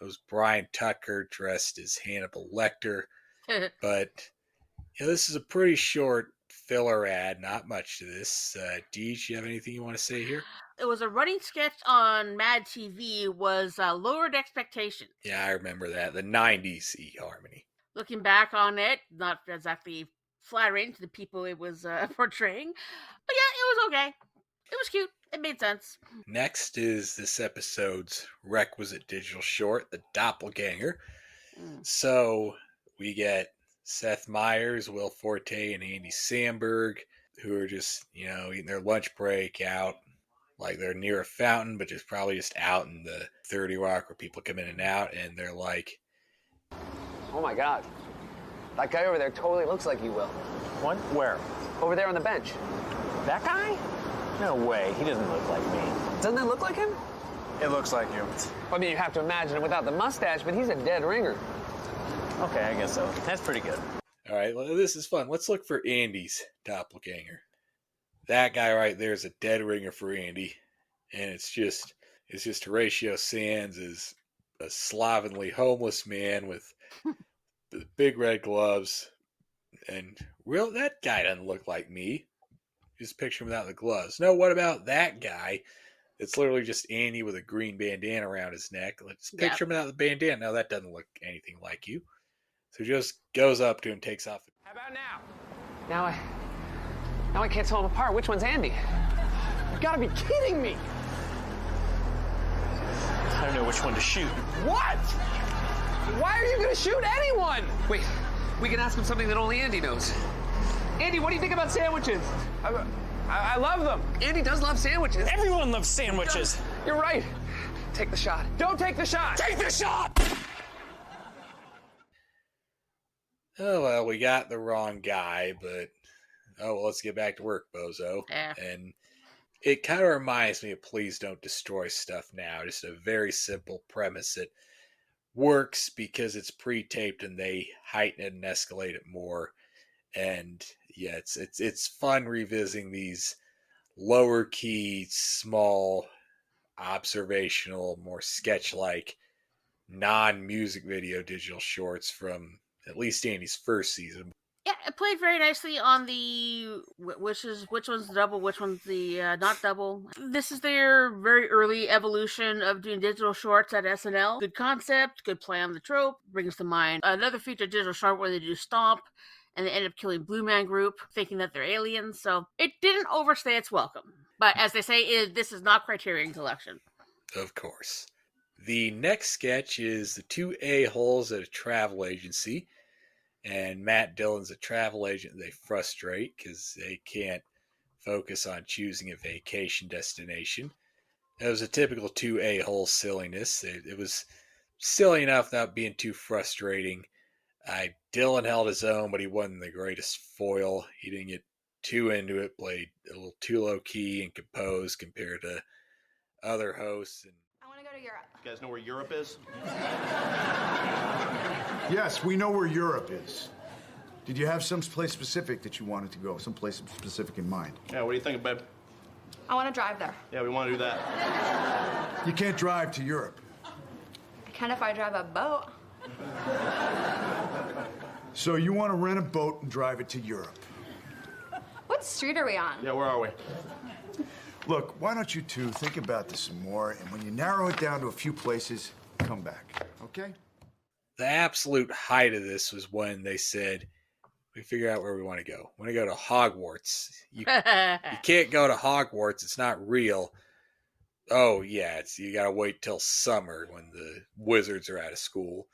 it was Brian Tucker dressed as Hannibal Lecter, but this is a pretty short filler ad, not much to this. Deej, you have anything you want to say here? It was a running sketch on Mad TV, was Lowered Expectations. Yeah, I remember that, the 90s eHarmony. Looking back on it, not exactly flattering to the people it was portraying. But yeah, it was okay. It was cute. It made sense. Next is this episode's requisite digital short, The Doppelganger. So we get Seth Meyers, Will Forte, and Andy Samberg, who are just, eating their lunch break out. Like they're near a fountain, but just probably just out in the 30 Rock where people come in and out, and they're like, oh my God. That guy over there totally looks like you, Will. What? Where? Over there on the bench. That guy? No way. He doesn't look like me. Doesn't that look like him? It looks like you. I mean, you have to imagine it without the mustache, but he's a dead ringer. Okay, I guess so. That's pretty good. All right, well, this is fun. Let's look for Andy's doppelganger. That guy right there is a dead ringer for Andy, and it's just Horatio Sands is a slovenly homeless man with big red gloves, and that guy doesn't look like me. Just picture him without the gloves. No, what about that guy? It's literally just Andy with a green bandana around his neck. Let's picture him without the bandana. No, that doesn't look anything like you. So he just goes up to him, takes off. How about now? Now I can't tell them apart. Which one's Andy? You gotta be kidding me! I don't know which one to shoot. What? Why are you gonna shoot anyone? Wait, we can ask him something that only Andy knows. Andy, what do you think about sandwiches? I love them. Andy does love sandwiches. Everyone loves sandwiches. You're right. Take the shot. Don't take the shot. Take the shot! Oh, well, we got the wrong guy, but well, let's get back to work, bozo. Yeah. And it kind of reminds me of Please Don't Destroy Stuff Now. Just a very simple premise that works because it's pre-taped and they heighten it and escalate it more. And yeah, it's fun revisiting these lower key, small, observational, more sketch-like, non-music video digital shorts from at least Andy's first season. Yeah, it played very nicely on the which one's the double, which one's the not double. This is their very early evolution of doing digital shorts at SNL. Good concept, good play on the trope. Brings to mind another feature digital short where they do Stomp, and they end up killing Blue Man Group, thinking that they're aliens. So it didn't overstay its welcome. But as they say, this is not Criterion Collection. Of course. The next sketch is the two a-holes at a travel agency. And Matt Dillon's a travel agent they frustrate because they can't focus on choosing a vacation destination. It was a typical two a-hole silliness. It was silly enough without being too frustrating. Dillon held his own, but he wasn't the greatest foil. He didn't get too into it, played a little too low-key and composed compared to other hosts. I want to go to Europe. You guys know where Europe is? Yes, we know where Europe is. Did you have some place specific that you wanted to go? Some place specific in mind? Yeah, what do you think, babe? I want to drive there. Yeah, we want to do that. You can't drive to Europe. I can if I drive a boat. So you want to rent a boat and drive it to Europe? What street are we on? Yeah, where are we? Look, why don't you two think about this some more, and when you narrow it down to a few places, come back, okay? The absolute height of this was when they said, we figure out where we want to go. We want to go to Hogwarts. You can't go to Hogwarts. It's not real. Oh, yeah, you got to wait till summer when the wizards are out of school.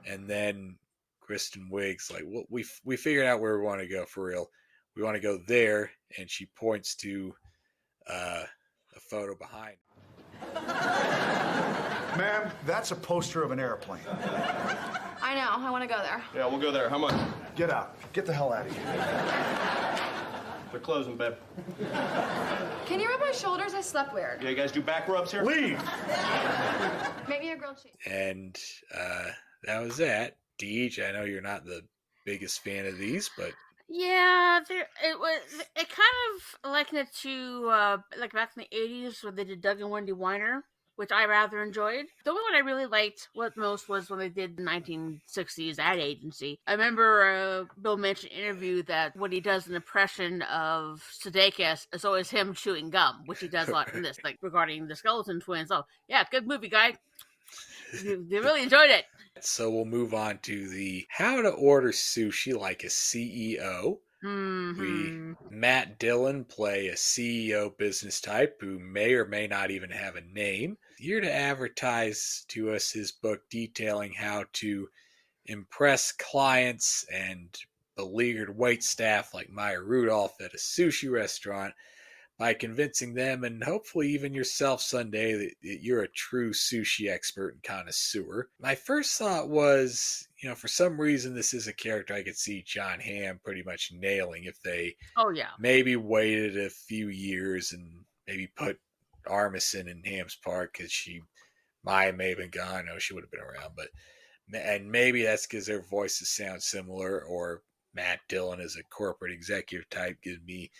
And then Kristen Wiig's like, well, we figured out where we want to go for real. We want to go there. And she points to a photo behind. Ma'am, that's a poster of an airplane. I know. I want to go there. Yeah, we'll go there. How much? Get out. Get the hell out of here. They're closing, babe. Can you rub my shoulders? I slept weird. Yeah, you guys do back rubs here? Leave! Make me a grilled cheese. And that was that. Deej, I know you're not the biggest fan of these, but Yeah, it kind of likened it to like back in the 80s where they did Doug and Wendy Weiner, which I rather enjoyed. The only one I really liked most was when they did the 1960s ad agency. I remember Bill mentioned in an interview that when he does an impression of Sudeikis, it's always him chewing gum, which he does a lot in this, like regarding the Skeleton Twins. Oh, yeah, good movie, guy. They really enjoyed it. So we'll move on to the how to order sushi like a CEO. Mm-hmm. Matt Dillon play a CEO business type who may or may not even have a name. Here to advertise to us his book detailing how to impress clients and beleaguered waitstaff like Maya Rudolph at a sushi restaurant by convincing them and hopefully even yourself someday that you're a true sushi expert and connoisseur. My first thought was, for some reason this is a character I could see John Hamm pretty much nailing if they maybe waited a few years and maybe put Armisen in Hamm's part because Maya may have been gone. No, she would have been around, and maybe that's because their voices sound similar, or Matt Dillon as a corporate executive type gives me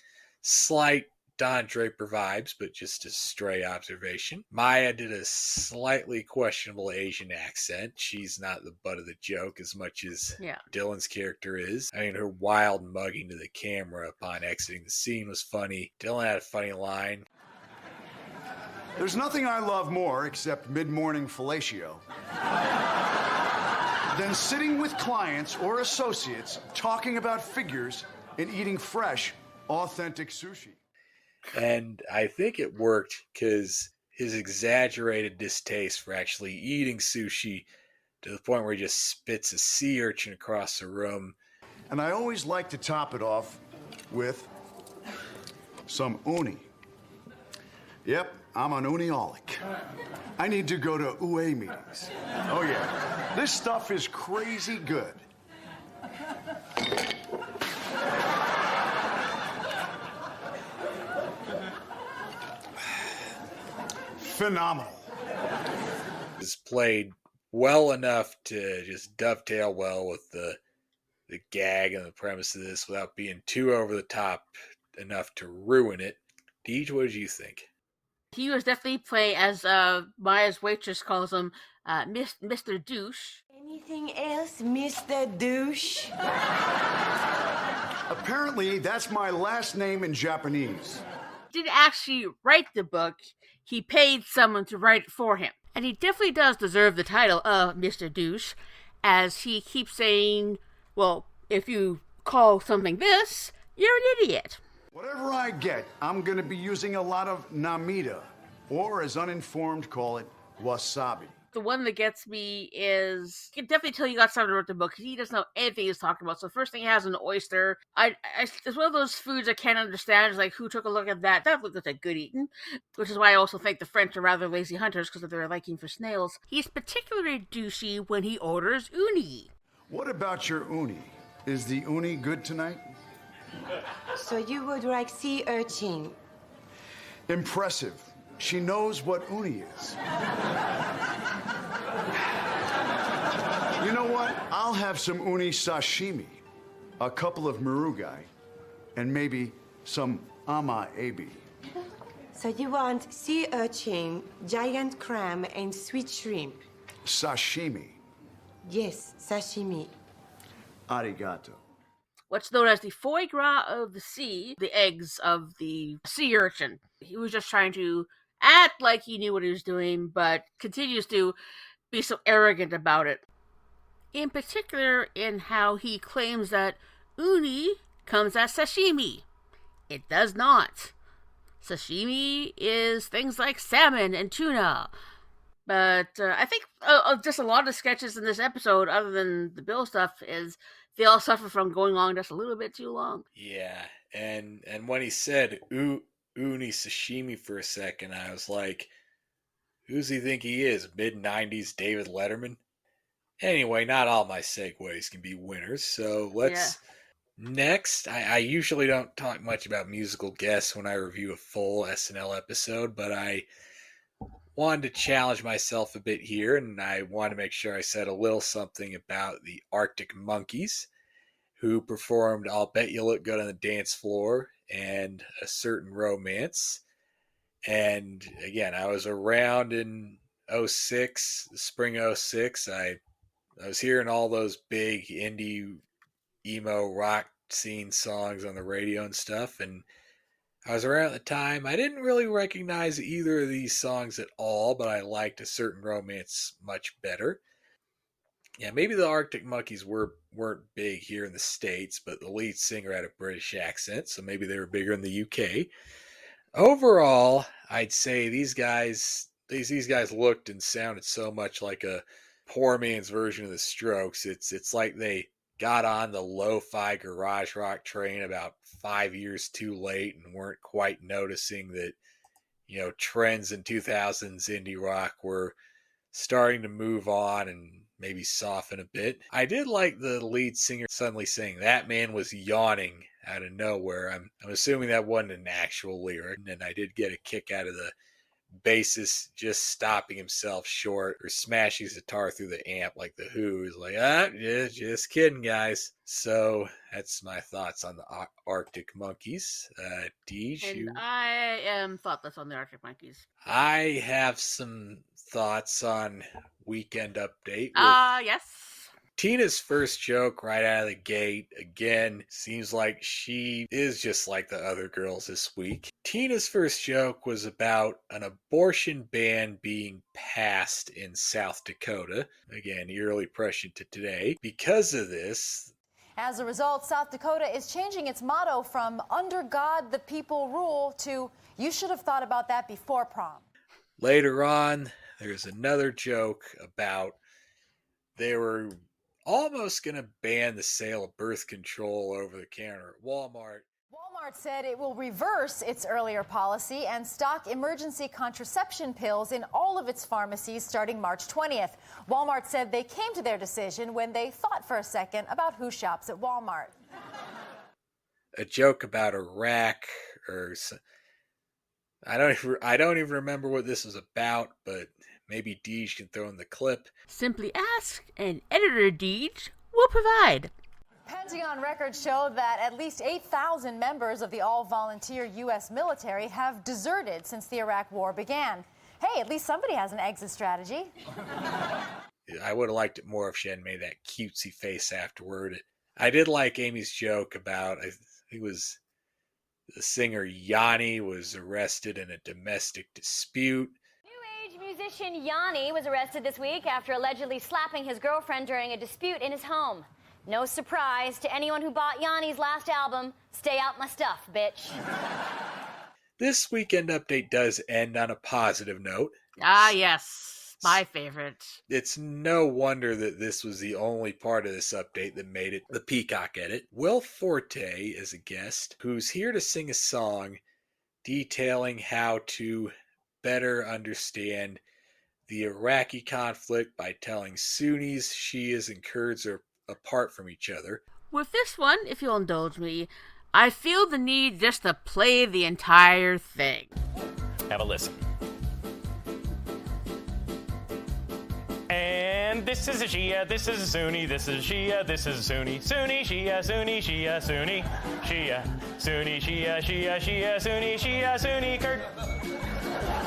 slight Don Draper vibes, but just a stray observation. Maya did a slightly questionable Asian accent. She's not the butt of the joke as much as Dillon's character is. I mean, her wild mugging to the camera upon exiting the scene was funny. Dillon had a funny line. There's nothing I love more, except mid-morning fellatio, than sitting with clients or associates talking about figures and eating fresh, authentic sushi. And I think it worked because his exaggerated distaste for actually eating sushi to the point where he just spits a sea urchin across the room. And I always like to top it off with some uni. Yep, I'm an uniolic. I need to go to UA meetings. Oh, yeah. This stuff is crazy good. Phenomenal. It's played well enough to just dovetail well with the gag and the premise of this without being too over the top enough to ruin it. Deej, what did you think? He was definitely playing, as Maya's waitress calls him, Mr. Douche. Anything else, Mr. Douche? Apparently, that's my last name in Japanese. He didn't actually write the book. He paid someone to write it for him. And he definitely does deserve the title of Mr. Douche, as he keeps saying, well, if you call something this, you're an idiot. Whatever I get, I'm going to be using a lot of namida, or as uninformed call it, wasabi. The one that gets me is, you can definitely tell you got someone who wrote the book, because he doesn't know anything he's talking about. So first thing he has an oyster. It's one of those foods I can't understand. It's like, who took a look at that? That looked like good eating. Which is why I also think the French are rather lazy hunters, because of their liking for snails. He's particularly douchey when he orders uni. What about your uni? Is the uni good tonight? So you would like sea urchin? Impressive. She knows what uni is. You know what? I'll have some uni sashimi, a couple of murugai, and maybe some ama ebi. So you want sea urchin, giant crab, and sweet shrimp? Sashimi. Yes, sashimi. Arigato. What's known as the foie gras of the sea, the eggs of the sea urchin. He was just trying to act like he knew what he was doing, but continues to be so arrogant about it. In particular, in how he claims that uni comes as sashimi. It does not. Sashimi is things like salmon and tuna. But I think just a lot of sketches in this episode, other than the Bill stuff, is they all suffer from going on just a little bit too long. Yeah, and when he said uni sashimi for a second, I was like, who's he think he is? Mid-90s David Letterman? Anyway, not all my segues can be winners, so let's... Yeah. Next, I usually don't talk much about musical guests when I review a full SNL episode, but I wanted to challenge myself a bit here, and I want to make sure I said a little something about the Arctic Monkeys, who performed I'll Bet You Look Good on the Dance Floor and A Certain Romance. And again, I was around in 06, spring 06. I was hearing all those big indie emo rock scene songs on the radio and stuff, and I was around at the time. I didn't really recognize either of these songs at all, but I liked A Certain Romance much better. Yeah, maybe the Arctic Monkeys weren't big here in the States, but the lead singer had a British accent, so maybe they were bigger in the UK. Overall, I'd say these guys looked and sounded so much like a poor man's version of the Strokes. It's like they got on the lo-fi garage rock train about 5 years too late and weren't quite noticing that, trends in 2000s indie rock were starting to move on and maybe soften a bit. I did like the lead singer suddenly saying that man was yawning out of nowhere. I'm assuming that wasn't an actual lyric, and I did get a kick out of the bassist just stopping himself short or smashing his guitar through the amp like the Who. Is like, just kidding, guys. So that's my thoughts on the Arctic Monkeys. Deej, I am thoughtless on the Arctic Monkeys. I have some thoughts on Weekend Update. Yes. Tina's first joke right out of the gate, again, seems like she is just like the other girls this week. Tina's first joke was about an abortion ban being passed in South Dakota. Again, eerily prescient to today. Because of this... As a result, South Dakota is changing its motto from "Under God the People Rule" to "You should have thought about that before prom." Later on, there's another joke about they were almost going to ban the sale of birth control over the counter at Walmart. Walmart said it will reverse its earlier policy and stock emergency contraception pills in all of its pharmacies starting March 20th. Walmart said they came to their decision when they thought for a second about who shops at Walmart. A joke about Iraq or I don't even remember what this was about, but maybe Deej can throw in the clip. Simply ask, and Editor Deej will provide. Pentagon records show that at least 8,000 members of the all-volunteer U.S. military have deserted since the Iraq War began. Hey, at least somebody has an exit strategy. I would have liked it more if she hadn't made that cutesy face afterward. I did like Amy's joke about, I think it was the singer Yanni was arrested in a domestic dispute. New age musician Yanni was arrested this week after allegedly slapping his girlfriend during a dispute in his home. No surprise to anyone who bought Yanni's last album, Stay Out My Stuff, bitch. This weekend update does end on a positive note. Ah, yes. My favorite. It's no wonder that this was the only part of this update that made it the Peacock edit. Will Forte is a guest who's here to sing a song detailing how to better understand the Iraqi conflict by telling Sunnis, Shias, and Kurds are apart from each other. With this one, if you'll indulge me, I feel the need just to play the entire thing. Have a listen. And this is a Shia, this is a Sunni, this is a Shia, this is a Sunni, Sunni, Shia, Sunni, Shia, Sunni, Shia, Sunni, Shia, Shia, Shia, Sunni, Shia, Sunni, Kurd.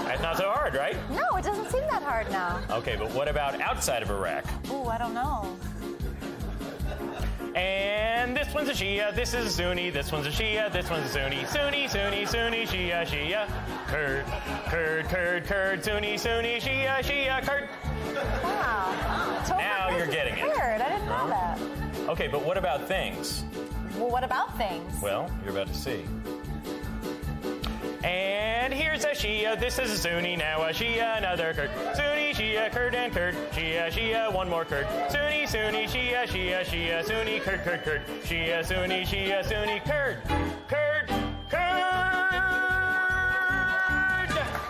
That's not so hard, right? No, it doesn't seem that hard now. Okay, but what about outside of Iraq? Ooh, I don't know. And this one's a Shia, this is a Sunni, this one's a Shia, this one's a Sunni, Sunni, Sunni, Sunni, Shia, Shia, Kurd, Kurd, Kurd, Kurd, Sunni, Sunni, Shia, Shia, Kurd. Wow. So now you're getting it. Weird, I didn't know that. Okay, but what about things? Well, what about things? Well, you're about to see. And here's a Shia, this is a Sunni, now a Shia, another Kurd. Sunni, Shia, Kurd, and Kurd. Shia, Shia, one more Kurd. Sunni, Sunni, Shia, Shia, Shia, Sunni, Kurd, Kurd, Kurd. Shia, Sunni, Shia, Sunni, Kurd. Kurd, Kurd!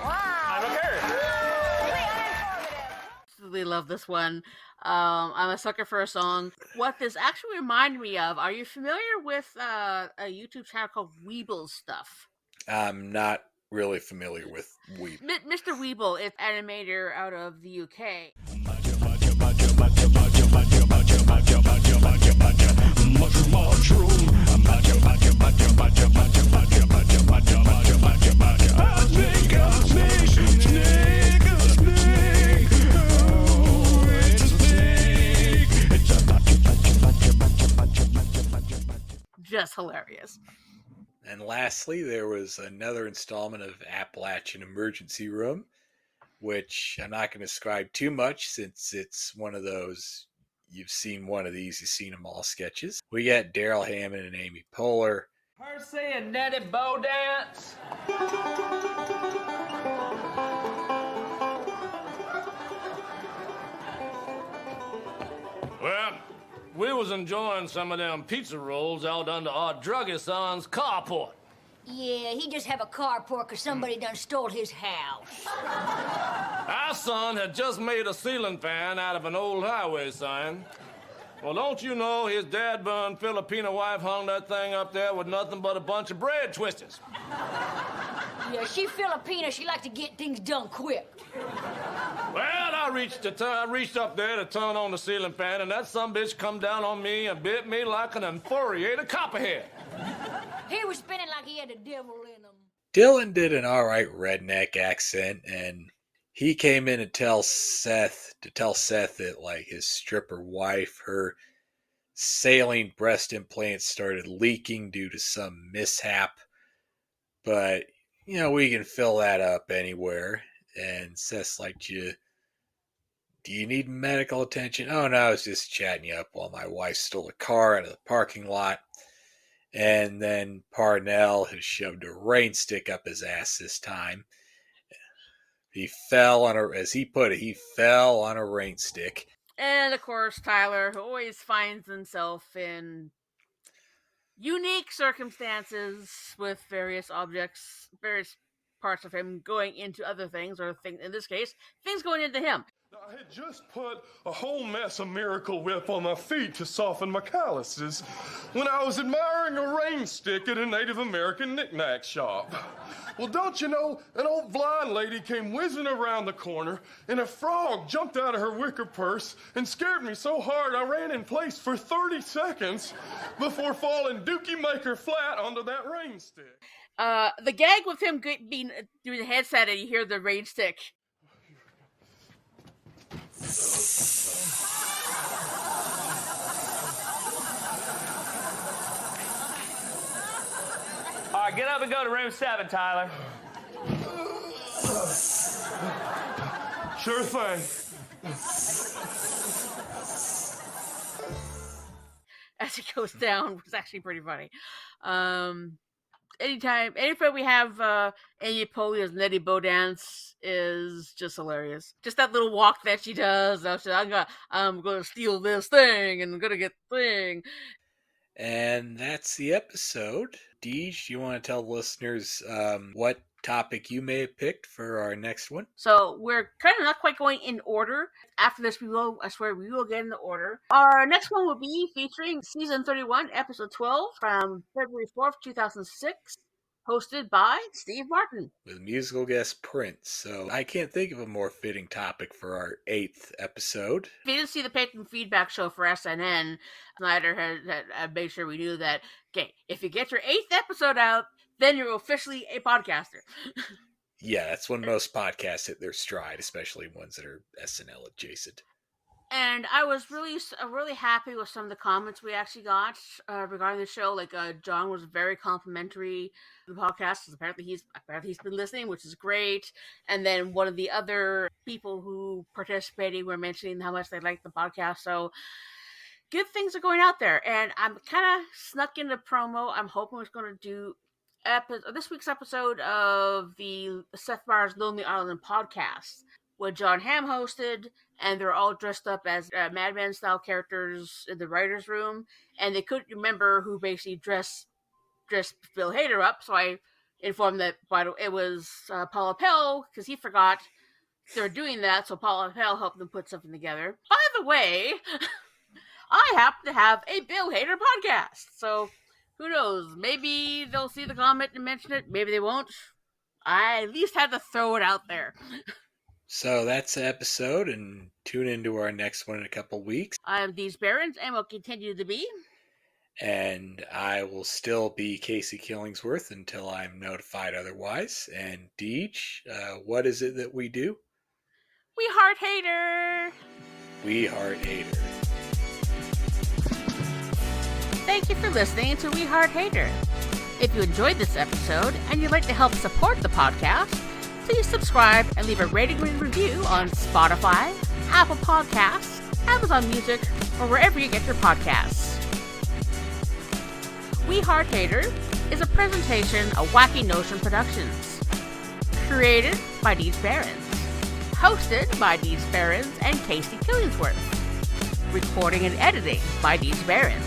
Wow. I'm a Kurd. Absolutely love this one. I'm a sucker for a song. What this actually reminded me of, are you familiar with a YouTube channel called Weeble Stuff? I'm not really familiar with Weeble. Mr. Weeble is an animator out of the UK. Just hilarious. And lastly, there was another installment of Appalachian Emergency Room, which I'm not going to describe too much since it's one of those, you've seen one of these, you've seen them all sketches. We got Daryl Hammond and Amy Poehler. Percy and Nettie Bow Dance. Well, we was enjoying some of them pizza rolls out under our druggist son's carport. Yeah, he just have a carport because somebody done stole his house. Our son had just made a ceiling fan out of an old highway sign. Well, don't you know his dad-bun Filipino wife hung that thing up there with nothing but a bunch of bread twisters. Yeah, she Filipina. She like to get things done quick. Well, I reached up there to turn on the ceiling fan, and that sumbitch come down on me and bit me like an infuriated copperhead. He was spinning like he had the devil in him. Dillon did an alright redneck accent, and he came in to tell Seth that, like, his stripper wife, her saline breast implants started leaking due to some mishap. But, you know, we can fill that up anywhere. And Seth's like, do you need medical attention? Oh, no, I was just chatting you up while my wife stole a car out of the parking lot. And then Parnell has shoved a rain stick up his ass this time. He fell on as he put it, he fell on a rain stick. And of course, Tyler, who always finds himself in unique circumstances with various objects, various parts of him going into other things, or in this case, things going into him. I had just put a whole mess of Miracle Whip on my feet to soften my calluses when I was admiring a rain stick at a Native American knick-knack shop. Well, don't you know, an old blind lady came whizzing around the corner, and a frog jumped out of her wicker purse and scared me so hard I ran in place for 30 seconds before falling dookie maker flat onto that rain stick. The gag with him being through the headset and you hear the rain stick. All right, get up and go to room 7, Tyler. Sure thing. As he goes down, was actually pretty funny. Anytime we have Amy Polia's Nettie Bo dance is just hilarious. Just that little walk that she does. I'm gonna steal this thing and I'm gonna get the thing. And that's the episode. Deej, you want to tell listeners what topic you may have picked for our next one? So we're kind of not quite going in order. After this, we will get in the order. Our next one will be featuring season 31, episode 12 from February 4th, 2006, hosted by Steve Martin. With musical guest Prince. So I can't think of a more fitting topic for our 8th episode. If you didn't see the patron feedback show for SNN, Snyder had made sure we knew that, okay, if you get your 8th episode out, then you're officially a podcaster. Yeah, that's when most podcasts hit their stride, especially ones that are SNL adjacent. And I was really happy with some of the comments we actually got regarding the show. Like John was very complimentary of the podcast. Apparently he's been listening, which is great. And then one of the other people who participated were mentioning how much they liked the podcast. So good things are going out there. And I'm kind of snuck in the promo. I'm hoping it's going to do this week's episode of the Seth Meyers Lonely Island podcast, what John Hamm hosted, and they're all dressed up as Mad Men style characters in the writer's room, and they couldn't remember who basically dressed Bill Hader up, so I informed that it was Paul Appel, because he forgot they were doing that, so Paul Appel helped them put something together. By the way, I happen to have a Bill Hader podcast, so who knows? Maybe they'll see the comment and mention it. Maybe they won't. I at least had to throw it out there. So that's the episode, and tune into our next one in a couple weeks. I am Deej Behrens, and will continue to be. And I will still be Casey Killingsworth until I'm notified otherwise. And Deej, what is it that we do? We heart Hater! We heart Hater. Thank you for listening to We Heart Hater. If you enjoyed this episode and you'd like to help support the podcast, please subscribe and leave a rating and review on Spotify, Apple Podcasts, Amazon Music, or wherever you get your podcasts. We Heart Hater is a presentation of Wacky Notion Productions. Created by Deej Behrens. Hosted by Deej Behrens and Casey Killingsworth. Recording and editing by Deej Behrens.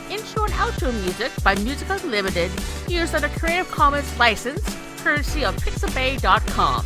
Intro and outro music by Music Unlimited, used under Creative Commons license, courtesy of Pixabay.com.